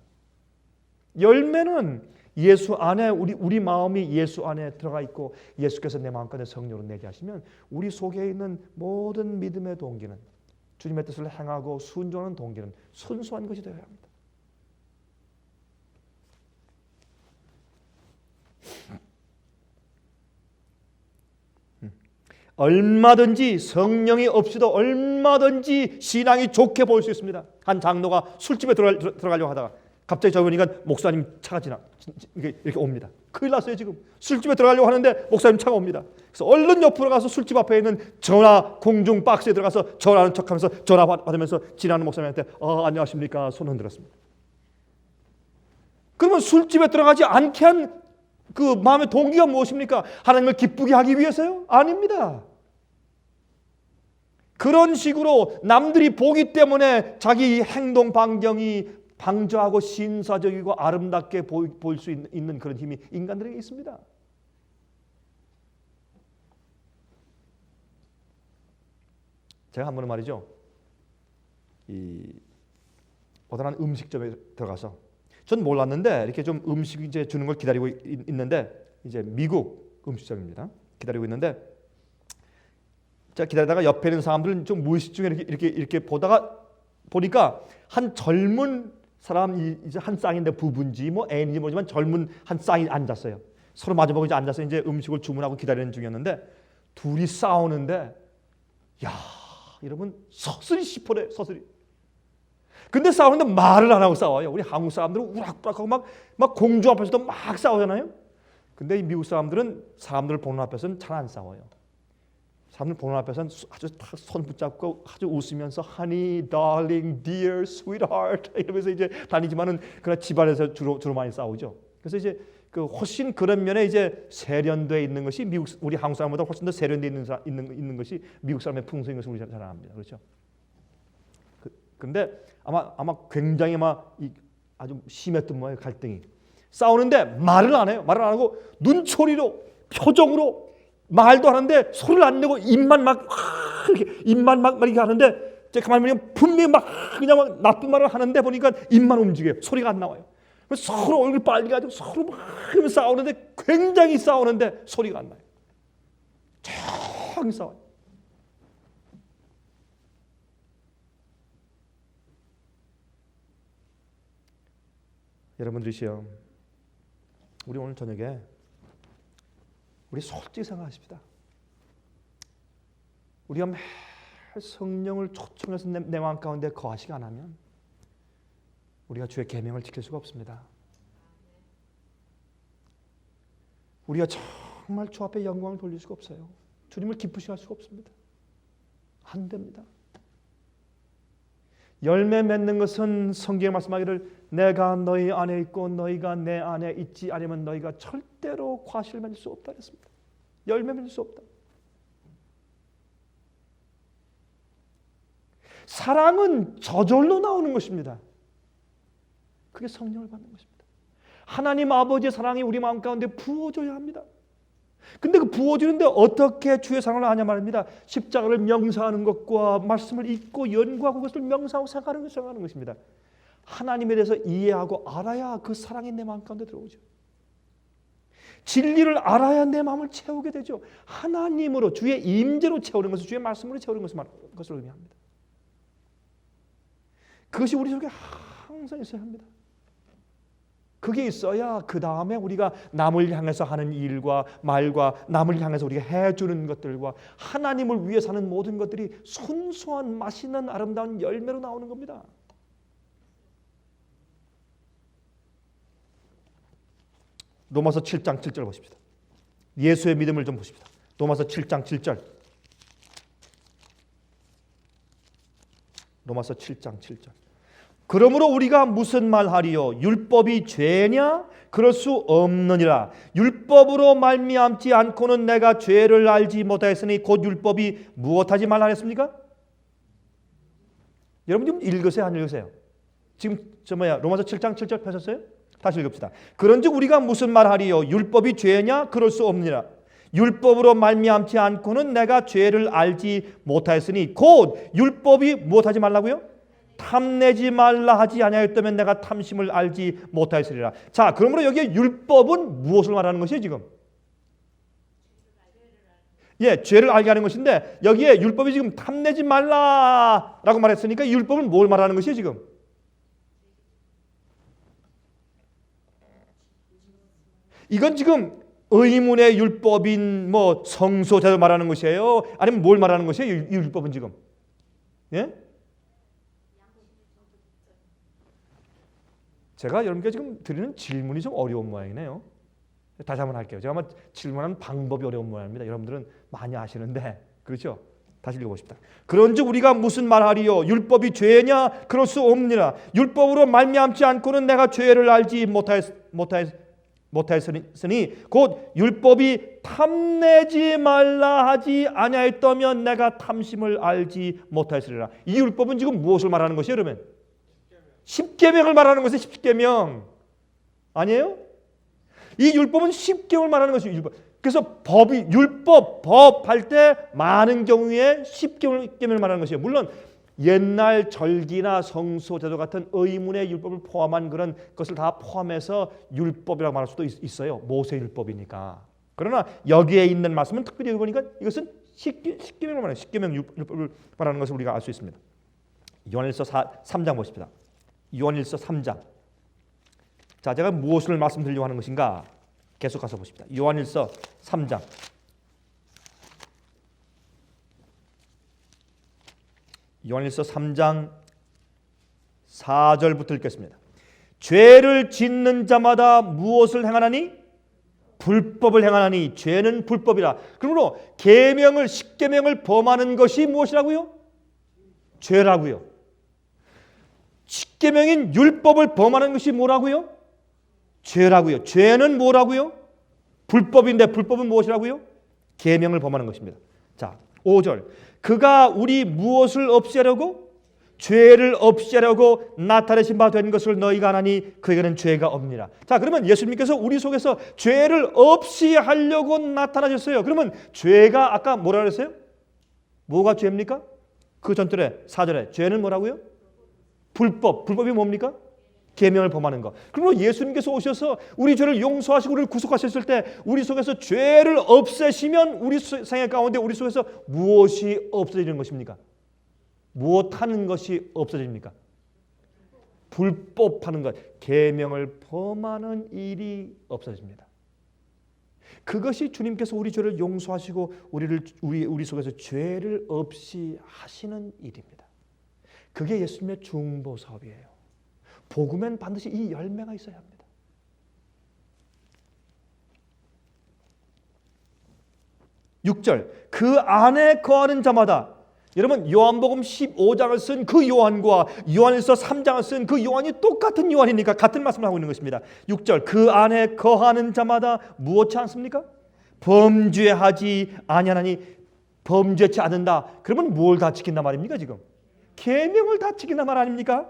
열매는 예수 안에 우리 마음이 예수 안에 들어가 있고 예수께서 내 마음가운데 성령으로 내게 하시면 우리 속에 있는 모든 믿음의 동기는 주님의 뜻을 행하고 순종하는 동기는 순수한 것이 되어야 합니다. 얼마든지 성령이 없이도 얼마든지 신앙이 좋게 보일 수 있습니다. 한 장로가 술집에 들어가려고 하다가 갑자기 저기 보니까 목사님 차가 이렇게 옵니다. 큰일 났어요. 지금 술집에 들어가려고 하는데 목사님 차가 옵니다. 그래서 얼른 옆으로 가서 술집 앞에 있는 전화 공중 박스에 들어가서 전화하는 척하면서 전화 받으면서 지나는 목사님한테 안녕하십니까 손 흔들었습니다. 그러면 술집에 들어가지 않게 한 그 마음의 동기가 무엇입니까? 하나님을 기쁘게 하기 위해서요? 아닙니다. 그런 식으로 남들이 보기 때문에 자기 행동 반경이 방자하고 신사적이고 아름답게 보일 수 있는 그런 힘이 인간들에게 있습니다. 제가 한 번은 말이죠, 어떤 한 음식점에 들어가서, 전 몰랐는데 이렇게 좀 음식 이제 주는 걸 기다리고 있는데, 이제 미국 음식점입니다. 기다리고 있는데, 제가 기다리다가 옆에 있는 사람들은 좀 무의식 중에 이렇게 보니까 한 젊은 사람, 이제 한 쌍인데 부부인지 뭐 애인인지 모르지만 젊은 한 쌍이 앉았어요. 서로 마주보고 이제 앉아서 이제 음식을 주문하고 기다리는 중이었는데, 둘이 싸우는데, 야, 여러분 서슬이 씹어내, 서슬이. 근데 싸우는데 말을 안 하고 싸워요. 우리 한국 사람들은 우락부락하고 막 공주 앞에서도 막 싸우잖아요. 근데 이 미국 사람들은 사람들을 보는 앞에서는 잘 안 싸워요. 사람들 보는 앞에서는 아주 탁 손 붙잡고 아주 웃으면서 honey, darling, dear, sweetheart 이러면서 이제 다니지만은 그러나 집안에서 주로 많이 싸우죠. 그래서 이제 그 훨씬 그런 면에 이제 세련되어 있는 것이 우리 한국 사람보다 훨씬 더 세련되어 있는 것이 미국 사람의 풍속인 것을 우리 잘 압니다. 그렇죠? 근데 아마 굉장히 아주 심했던 모양의 갈등이, 싸우는데 말을 안 해요. 말을 안 하고 눈초리로, 표정으로, 말도 하는데 소리를 안 내고 입만 막 이렇게 하는데, 제가 가만히 보면 분명히 그냥 나쁜 말을 하는데 보니까 입만 움직여요. 소리가 안 나와요. 서로 얼굴 빨개가지고 서로 막 싸우는데, 굉장히 싸우는데 소리가 안 나요. 조용히 싸워요. 여러분들이시여, 우리 오늘 저녁에 우리 솔직히 생각하십시다. 우리가 매일 성령을 초청해서 내 마음 가운데 거하시지 않으면 우리가 주의 계명을 지킬 수가 없습니다. 우리가 정말 주 앞에 영광을 돌릴 수가 없어요. 주님을 기쁘시게 할 수가 없습니다. 안 됩니다. 열매 맺는 것은 성경에 말씀하기를 내가 너희 안에 있고 너희가 내 안에 있지 않으면 너희가 절대로 과실을 맺을 수 없다 그랬습니다. 열매 맺을 수 없다. 사랑은 저절로 나오는 것입니다. 그게 성령을 받는 것입니다. 하나님 아버지의 사랑이 우리 마음 가운데 부어져야 합니다. 근데 그 부어지는데 어떻게 주의 사랑을 아냐 말입니다. 십자가를 명사하는 것과 말씀을 읽고 연구하고 그것을 명사하고 생각하는 것입니다. 하나님에 대해서 이해하고 알아야 그 사랑이 내 마음 가운데 들어오죠. 진리를 알아야 내 마음을 채우게 되죠. 하나님으로, 주의 임재로 채우는 것을, 주의 말씀으로 채우는 것을 의미합니다. 그것이 우리 속에 항상 있어야 합니다. 그게 있어야 그 다음에 우리가 남을 향해서 하는 일과 말과 남을 향해서 우리가 해주는 것들과 하나님을 위해 사는 모든 것들이 순수한 맛있는 아름다운 열매로 나오는 겁니다. 로마서 7장 7절 보십시다. 예수의 믿음을 좀 보십시다. 로마서 7장 7절. 로마서 7장 7절. 그러므로 우리가 무슨 말하리요? 율법이 죄냐? 그럴 수 없느니라. 율법으로 말미암지 않고는 내가 죄를 알지 못하였으니 곧 율법이 무엇하지 말라 했습니까? 여러분 좀 읽으세요, 안 읽으세요? 지금 로마서 7장 7절 펴셨어요? 다시 읽읍시다. 그런즉 우리가 무슨 말하리요? 율법이 죄냐? 그럴 수 없느니라. 율법으로 말미암지 않고는 내가 죄를 알지 못하였으니 곧 율법이 무엇하지 말라고요? 탐내지 말라 하지 아니하였다면 내가 탐심을 알지 못하였으리라. 자, 그러므로 여기에 율법은 무엇을 말하는 것이에요 지금? 예, 죄를 알게 하는 것인데 여기에 율법이 지금 탐내지 말라라고 말했으니까 율법은 뭘 말하는 것이에요 지금? 이건 지금 의문의 율법인 성소제도 말하는 것이에요? 아니면 뭘 말하는 것이에요? 이 율법은 지금? 예? 제가 여러분께 지금 드리는 질문이 좀 어려운 모양이네요. 다시 한번 할게요. 제가 질문하는 방법이 어려운 모양입니다. 여러분들은 많이 아시는데, 그렇죠? 다시 읽어보십시다. 그런즉 우리가 무슨 말하리요? 율법이 죄냐? 그럴 수 없느니라. 율법으로 말미암지 않고는 내가 죄를 알지 못하였으니 곧 율법이 탐내지 말라 하지 아니하였다면 내가 탐심을 알지 못하였으리라. 이 율법은 지금 무엇을 말하는 것이에요? 그러면 십계명을 말하는 것은 십계명 아니에요? 이 율법은 십계명을 말하는 것이 율법. 그래서 법 할 때 많은 경우에 십계명을 말하는 것이에요. 물론 옛날 절기나 성소 제도 같은 의문의 율법을 포함한 그런 것을 다 포함해서 율법이라고 말할 수도 있어요. 모세 율법이니까. 그러나 여기에 있는 말씀은 특별히 보니까 이것은 십계명을 말하는 십계명 율법을 말하는 것을 우리가 알 수 있습니다. 요한일서 3장 보십시다. 요한일서 3장. 자, 제가 무엇을 말씀드리려고 하는 것인가? 계속 가서 보십시다. 요한일서 3장. 요한일서 3장 4절부터 읽겠습니다. 죄를 짓는 자마다 무엇을 행하나니? 불법을 행하나니 죄는 불법이라. 그러므로 계명을 십계명을 범하는 것이 무엇이라고요? 죄라고요. 십계명인 율법을 범하는 것이 뭐라고요? 죄라고요. 죄는 뭐라고요? 불법인데 불법은 무엇이라고요? 계명을 범하는 것입니다. 자, 5절. 그가 우리 무엇을 없애려고? 죄를 없애려고 나타내신 바 된 것을 너희가 아나니 그에게는 죄가 없느니라. 자, 그러면 예수님께서 우리 속에서 죄를 없이 하려고 나타나셨어요. 그러면 죄가 아까 뭐라 그랬어요? 뭐가 죄입니까? 그 전절에 4절에 죄는 뭐라고요? 불법이 뭡니까? 계명을 범하는 것. 그러므로 예수님께서 오셔서 우리 죄를 용서하시고 우리를 구속하셨을 때 우리 속에서 죄를 없애시면 우리 생애 가운데 우리 속에서 무엇이 없어지는 것입니까? 무엇하는 것이 없어집니까? 불법하는 것, 계명을 범하는 일이 없어집니다. 그것이 주님께서 우리 죄를 용서하시고 우리 속에서 죄를 없이 하시는 일입니다. 그게 예수님의 중보 사업이에요. 복음엔 반드시 이 열매가 있어야 합니다. 6절. 그 안에 거하는 자마다, 여러분 요한복음 15장을 쓴 그 요한과 요한일서 3장을 쓴 그 요한이 똑같은 요한이니까 같은 말씀을 하고 있는 것입니다. 6절. 그 안에 거하는 자마다 무엇이 않습니까? 범죄하지 아니하나니. 범죄치 않는다. 그러면 뭘 다 지킨단 말입니까? 지금 계명을 다 지킨단 말 아닙니까?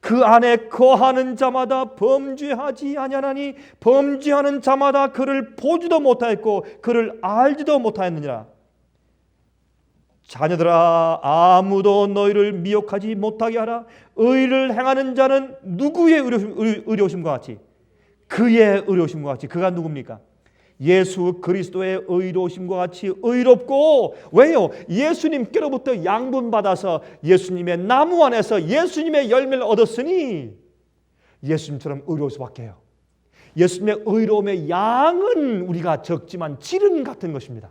그 안에 거하는 자마다 범죄하지 아니하나니 범죄하는 자마다 그를 보지도 못하였고 그를 알지도 못하였느니라. 자녀들아, 아무도 너희를 미혹하지 못하게 하라. 의를 행하는 자는 누구의 의로우심과 같이? 그의 의로우심과 같이. 그가 누굽니까? 예수 그리스도의 의로우심과 같이 의롭고. 왜요? 예수님께로부터 양분받아서 예수님의 나무 안에서 예수님의 열매를 얻었으니 예수님처럼 의로울 수밖에 해요. 예수님의 의로움의 양은 우리가 적지만 질은 같은 것입니다.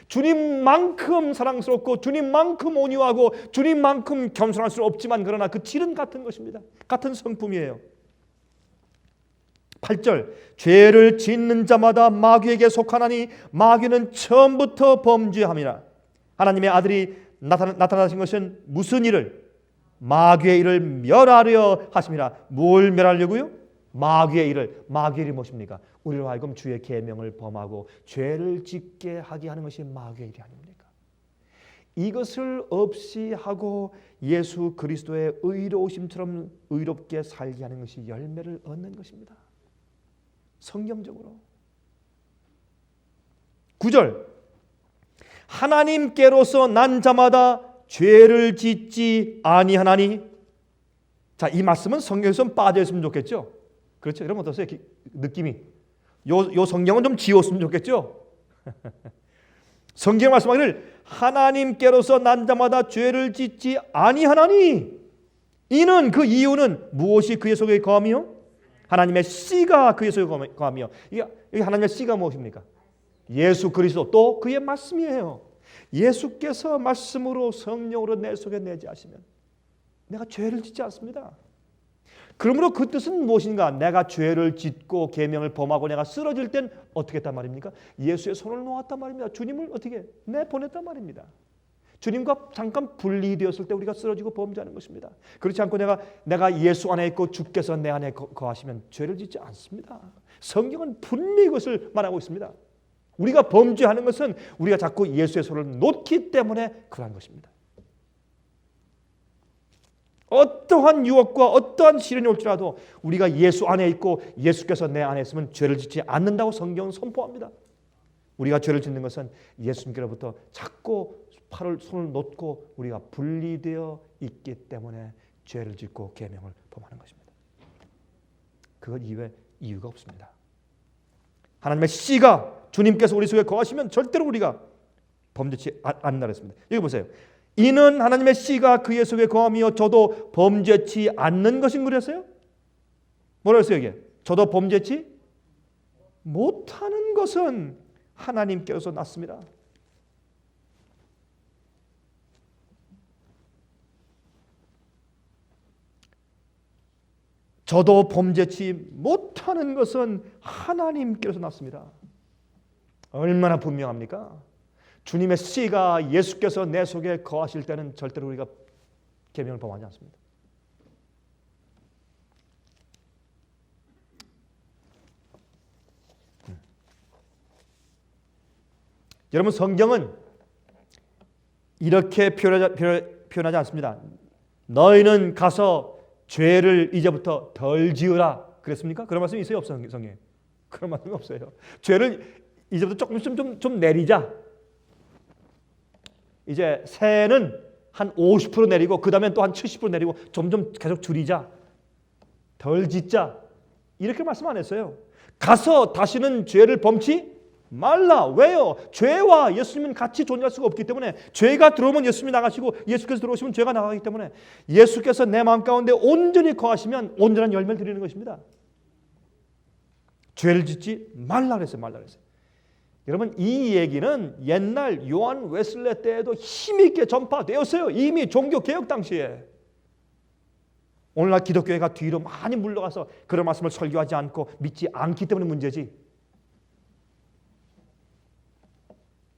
주님만큼 사랑스럽고 주님만큼 온유하고 주님만큼 겸손할 수는 없지만 그러나 그 질은 같은 것입니다. 같은 성품이에요. 8절. 죄를 짓는 자마다 마귀에게 속하나니 마귀는 처음부터 범죄함이라. 하나님의 아들이 나타나신 것은 무슨 일을? 마귀의 일을 멸하려 하심이라. 뭘 멸하려고요? 마귀의 일을. 마귀의 일이 무엇입니까? 우리로 하여금 주의 계명을 범하고 죄를 짓게 하게 하는 것이 마귀의 일이 아닙니까? 이것을 없이 하고 예수 그리스도의 의로우심처럼 의롭게 살게 하는 것이 열매를 얻는 것입니다. 성경적으로. 9절. 하나님께로서 난 자마다 죄를 짓지 아니하나니. 자, 이 말씀은 성경에서 빠져 있으면 좋겠죠. 그렇죠? 여러분 어떠세요? 느낌이. 요 성경은 좀 지웠으면 좋겠죠. 성경 말씀하기를 하나님께로서 난 자마다 죄를 짓지 아니하나니. 이는 그 이유는 무엇이 그의 속에 거하며? 하나님의 씨가 그의 속에 거하며. 이 하나님의 씨가 무엇입니까? 예수 그리스도 또 그의 말씀이에요. 예수께서 말씀으로 성령으로 내 속에 내재하시면 내가 죄를 짓지 않습니다. 그러므로 그 뜻은 무엇인가? 내가 죄를 짓고 계명을 범하고 내가 쓰러질 땐 어떻게 했단 말입니까? 예수의 손을 놓았단 말입니다. 주님을 어떻게 내보냈단 말입니다. 주님과 잠깐 분리되었을 때 우리가 쓰러지고 범죄하는 것입니다. 그렇지 않고 내가 예수 안에 있고 주께서 내 안에 거하시면 죄를 짓지 않습니다. 성경은 분명히 이것을 말하고 있습니다. 우리가 범죄하는 것은 우리가 자꾸 예수의 손을 놓기 때문에 그러한 것입니다. 어떠한 유혹과 어떠한 시련이 올지라도 우리가 예수 안에 있고 예수께서 내 안에 있으면 죄를 짓지 않는다고 성경은 선포합니다. 우리가 죄를 짓는 것은 예수님께로부터 자꾸 손을 놓고 우리가 분리되어 있기 때문에 죄를 짓고 계명을 범하는 것입니다. 그것 이외에 이유가 없습니다. 하나님의 씨가 주님께서 우리 속에 거하시면 절대로 우리가 범죄치 않는다 했습니다. 여기 보세요. 이는 하나님의 씨가 그의 속에 거하며 저도 범죄치 않는 것인 그랬어요? 뭐라 했어요 이게? 저도 범죄치 못하는 것은 하나님께서 났습니다. 저도 범죄치 못하는 것은 하나님께서 났습니다. 얼마나 분명합니까? 주님의 씨가 예수께서 내 속에 거하실 때는 절대로 우리가 계명을 범하지 않습니다. 여러분 성경은 이렇게 표현하지 않습니다. 너희는 가서 죄를 이제부터 덜 지으라 그랬습니까? 그런 말씀이 있어요? 없어요? 성경에? 그런 말씀이 없어요. 죄를 이제부터 조금씩 좀 내리자. 이제 새는 한 50% 내리고 그 다음에 또 한 70% 내리고 점점 계속 줄이자. 덜 짓자. 이렇게 말씀 안 했어요. 가서 다시는 죄를 범치 말라. 왜요? 죄와 예수님은 같이 존재할 수가 없기 때문에 죄가 들어오면 예수님이 나가시고 예수께서 들어오시면 죄가 나가기 때문에 예수께서 내 마음 가운데 온전히 거하시면 온전한 열매를 드리는 것입니다. 죄를 짓지 말라 그랬어요. 말라 그랬어요. 여러분 이 얘기는 옛날 요한 웨슬레 때에도 힘있게 전파되었어요. 이미 종교개혁 당시에. 오늘날 기독교회가 뒤로 많이 물러가서 그런 말씀을 설교하지 않고 믿지 않기 때문에 문제지.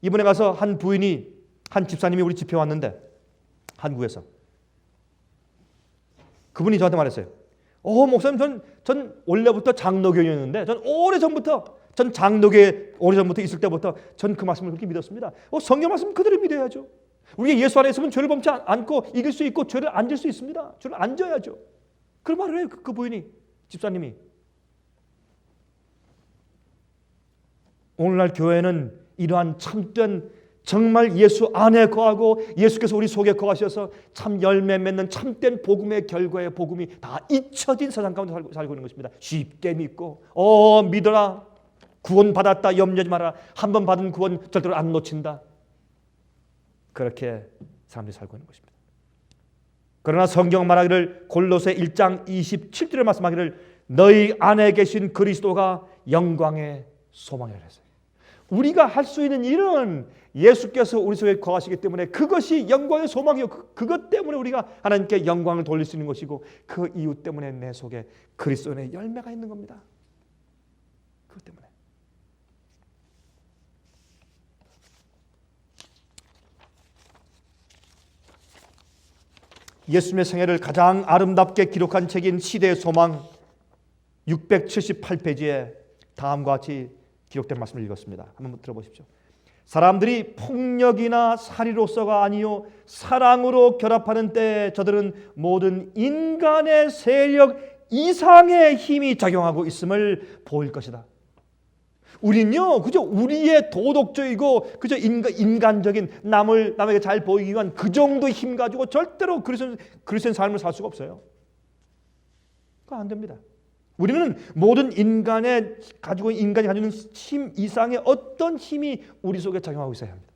이번에 가서 한 부인이 한 집사님이 우리 집회 왔는데 한국에서 그분이 저한테 말했어요. 목사님 전 원래부터 장로교였는데 전 오래전부터 있을 때부터 전 그 말씀을 그렇게 믿었습니다. 성경 말씀 그대로 믿어야죠. 우리가 예수 안에 있으면 죄를 범치 않고 이길 수 있고 죄를 안 질 수 있습니다. 죄를 안 져야죠. 그런 말을 해요. 그 부인이 집사님이. 오늘날 교회는 이러한 참된 정말 예수 안에 거하고 예수께서 우리 속에 거하셔서 참 열매 맺는 참된 복음의 결과의 복음이 다 잊혀진 세상 가운데 살고 있는 것입니다. 쉽게 믿고 믿어라. 구원 받았다. 염려하지 마라. 한 번 받은 구원 절대로 안 놓친다. 그렇게 사람들이 살고 있는 것입니다. 그러나 성경 말하기를 골로새 1장 27절에 말씀하기를 너희 안에 계신 그리스도가 영광의 소망이라 했어요. 우리가 할 수 있는 일은 예수께서 우리 속에 거하시기 때문에 그것이 영광의 소망이요. 그것 때문에 우리가 하나님께 영광을 돌릴 수 있는 것이고 그 이유 때문에 내 속에 그리스도의 열매가 있는 겁니다. 그것 때문에. 예수님의 생애를 가장 아름답게 기록한 책인 시대의 소망 678페이지에 다음과 같이 기록된 말씀을 읽었습니다. 한번 들어보십시오. 사람들이 폭력이나 살이로서가 아니요 사랑으로 결합하는 때에 저들은 모든 인간의 세력 이상의 힘이 작용하고 있음을 보일 것이다. 우린요 그저 우리의 도덕적이고 그저 인간적인 남에게 잘 보이기 위한 그 정도 힘 가지고 절대로 그리스도인 삶을 살 수가 없어요. 그거 안 됩니다. 우리는 모든 인간이 가지고 있는 힘 이상의 어떤 힘이 우리 속에 작용하고 있어야 합니다.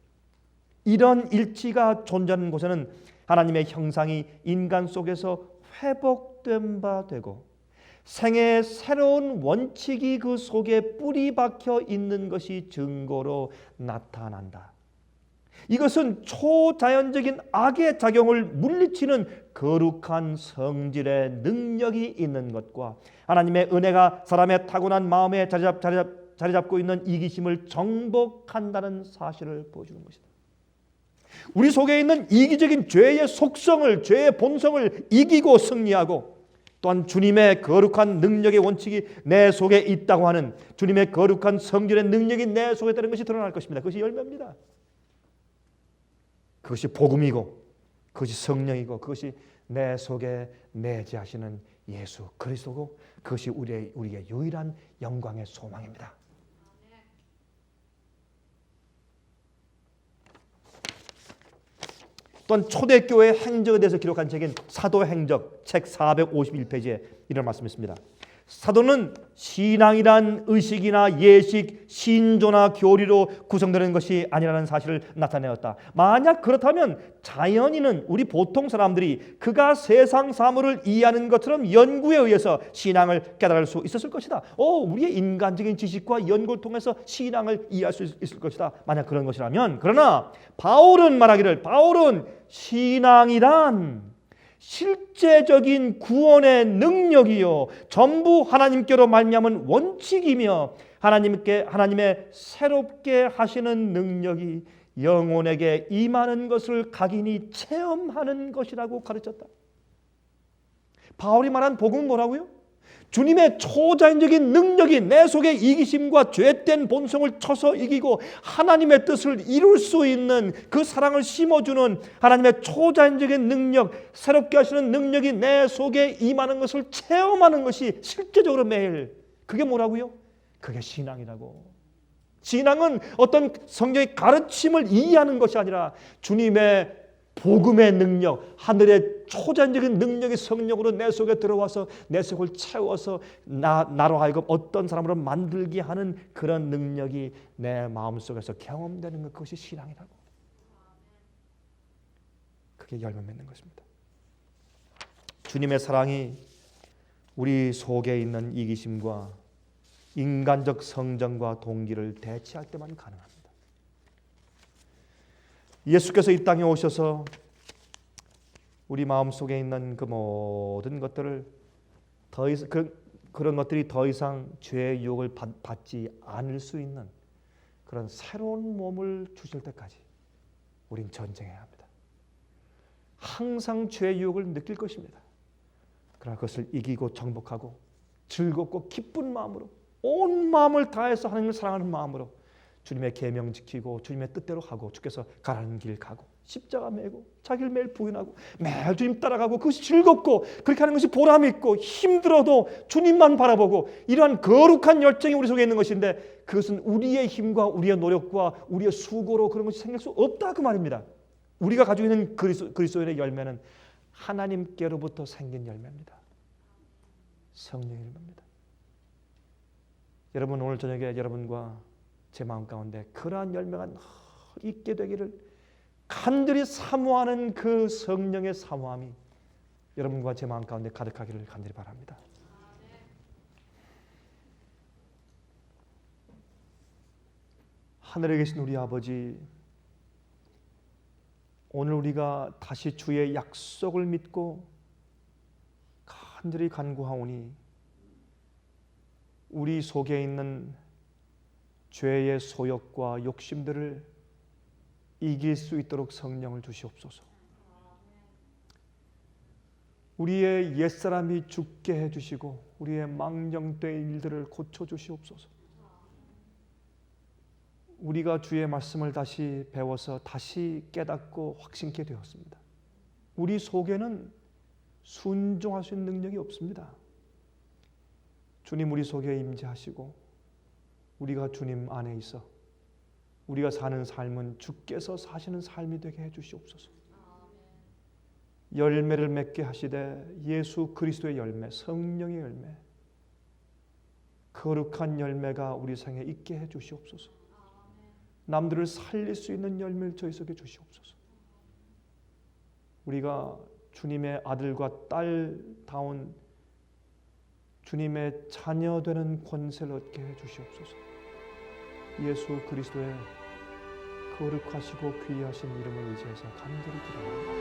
이런 일치가 존재하는 곳에는 하나님의 형상이 인간 속에서 회복된 바 되고 생애의 새로운 원칙이 그 속에 뿌리 박혀 있는 것이 증거로 나타난다. 이것은 초자연적인 악의 작용을 물리치는 거룩한 성질의 능력이 있는 것과 하나님의 은혜가 사람의 타고난 마음에 자리 잡고 있는 이기심을 정복한다는 사실을 보여주는 것이다. 우리 속에 있는 이기적인 죄의 속성을, 죄의 본성을 이기고 승리하고 또한 주님의 거룩한 능력의 원칙이 내 속에 있다고 하는 주님의 거룩한 성질의 능력이 내 속에 있다는 것이 드러날 것입니다. 그것이 열매입니다. 그것이 복음이고 그것이 성령이고 그것이 내 속에 내재하시는 예수 그리스도고 그것이 우리의 유일한 영광의 소망입니다. 또한 초대교회 행적에 대해서 기록한 책인 사도행적 책 451페이지에 이런 말씀이 있습니다. 사도는 신앙이란 의식이나 예식, 신조나 교리로 구성되는 것이 아니라는 사실을 나타내었다. 만약 그렇다면 자연인은 우리 보통 사람들이 그가 세상 사물을 이해하는 것처럼 연구에 의해서 신앙을 깨달을 수 있었을 것이다. 우리의 인간적인 지식과 연구를 통해서 신앙을 이해할 수 있을 것이다. 만약 그런 것이라면, 그러나 바울은 말하기를, 바울은 신앙이란 실제적인 구원의 능력이요 전부 하나님께로 말미암은 원칙이며 하나님의 새롭게 하시는 능력이 영혼에게 임하는 것을 각인히 체험하는 것이라고 가르쳤다. 바울이 말한 복음은 뭐라고요? 주님의 초자연적인 능력이 내 속의 이기심과 죄된 본성을 쳐서 이기고 하나님의 뜻을 이룰 수 있는 그 사랑을 심어주는 하나님의 초자연적인 능력, 새롭게 하시는 능력이 내 속에 임하는 것을 체험하는 것이 실제적으로 매일, 그게 뭐라고요? 그게 신앙이라고. 신앙은 어떤 성경의 가르침을 이해하는 것이 아니라 주님의 복음의 능력, 하늘의 초자연적인 능력이 성령으로 내 속에 들어와서 내 속을 채워서 나로 하여금 어떤 사람으로 만들게 하는 그런 능력이 내 마음속에서 경험되는 것, 그것이 신앙이라고. 그게 열매 맺는 것입니다. 주님의 사랑이 우리 속에 있는 이기심과 인간적 성정과 동기를 대체할 때만 가능합니다. 예수께서 이 땅에 오셔서 우리 마음속에 있는 그 모든 것들을 그런 것들이 더 이상 죄의 유혹을 받지 않을 수 있는 그런 새로운 몸을 주실 때까지 우린 전쟁해야 합니다. 항상 죄의 유혹을 느낄 것입니다. 그러나 그것을 이기고 정복하고 즐겁고 기쁜 마음으로 온 마음을 다해서 하나님을 사랑하는 마음으로 주님의 계명 지키고 주님의 뜻대로 하고 주께서 가라는 길 가고 십자가 메고 자기를 매일 부인하고 매일 주님 따라가고 그것이 즐겁고 그렇게 하는 것이 보람 있고 힘들어도 주님만 바라보고 이러한 거룩한 열정이 우리 속에 있는 것인데 그것은 우리의 힘과 우리의 노력과 우리의 수고로 그런 것이 생길 수 없다 그 말입니다. 우리가 가지고 있는 그리스도인의 열매는 하나님께로부터 생긴 열매입니다. 성령의 열매입니다. 여러분 오늘 저녁에 여러분과 제 마음 가운데 그러한 열매가 있게 되기를 간절히 사모하는 그 성령의 사모함이 여러분과 제 마음 가운데 가득하기를 간절히 바랍니다. 하늘에 계신 우리 아버지, 오늘 우리가 다시 주의 약속을 믿고 간절히 간구하오니 우리 속에 있는 죄의 소욕과 욕심들을 이길 수 있도록 성령을 주시옵소서. 우리의 옛사람이 죽게 해주시고 우리의 망령된 일들을 고쳐주시옵소서. 우리가 주의 말씀을 다시 배워서 다시 깨닫고 확신케 되었습니다. 우리 속에는 순종할 수 있는 능력이 없습니다. 주님 우리 속에 임재하시고 우리가 주님 안에 있어 우리가 사는 삶은 주께서 사시는 삶이 되게 해주시옵소서. 열매를 맺게 하시되 예수 그리스도의 열매, 성령의 열매, 거룩한 열매가 우리 생에 있게 해주시옵소서. 남들을 살릴 수 있는 열매를 저희 속에 주시옵소서. 우리가 주님의 아들과 딸다운 주님의 자녀 되는 권세를 얻게 해주시옵소서. 예수 그리스도의 거룩하시고 귀하신 이름을 의지해서 간절히 기도합니다.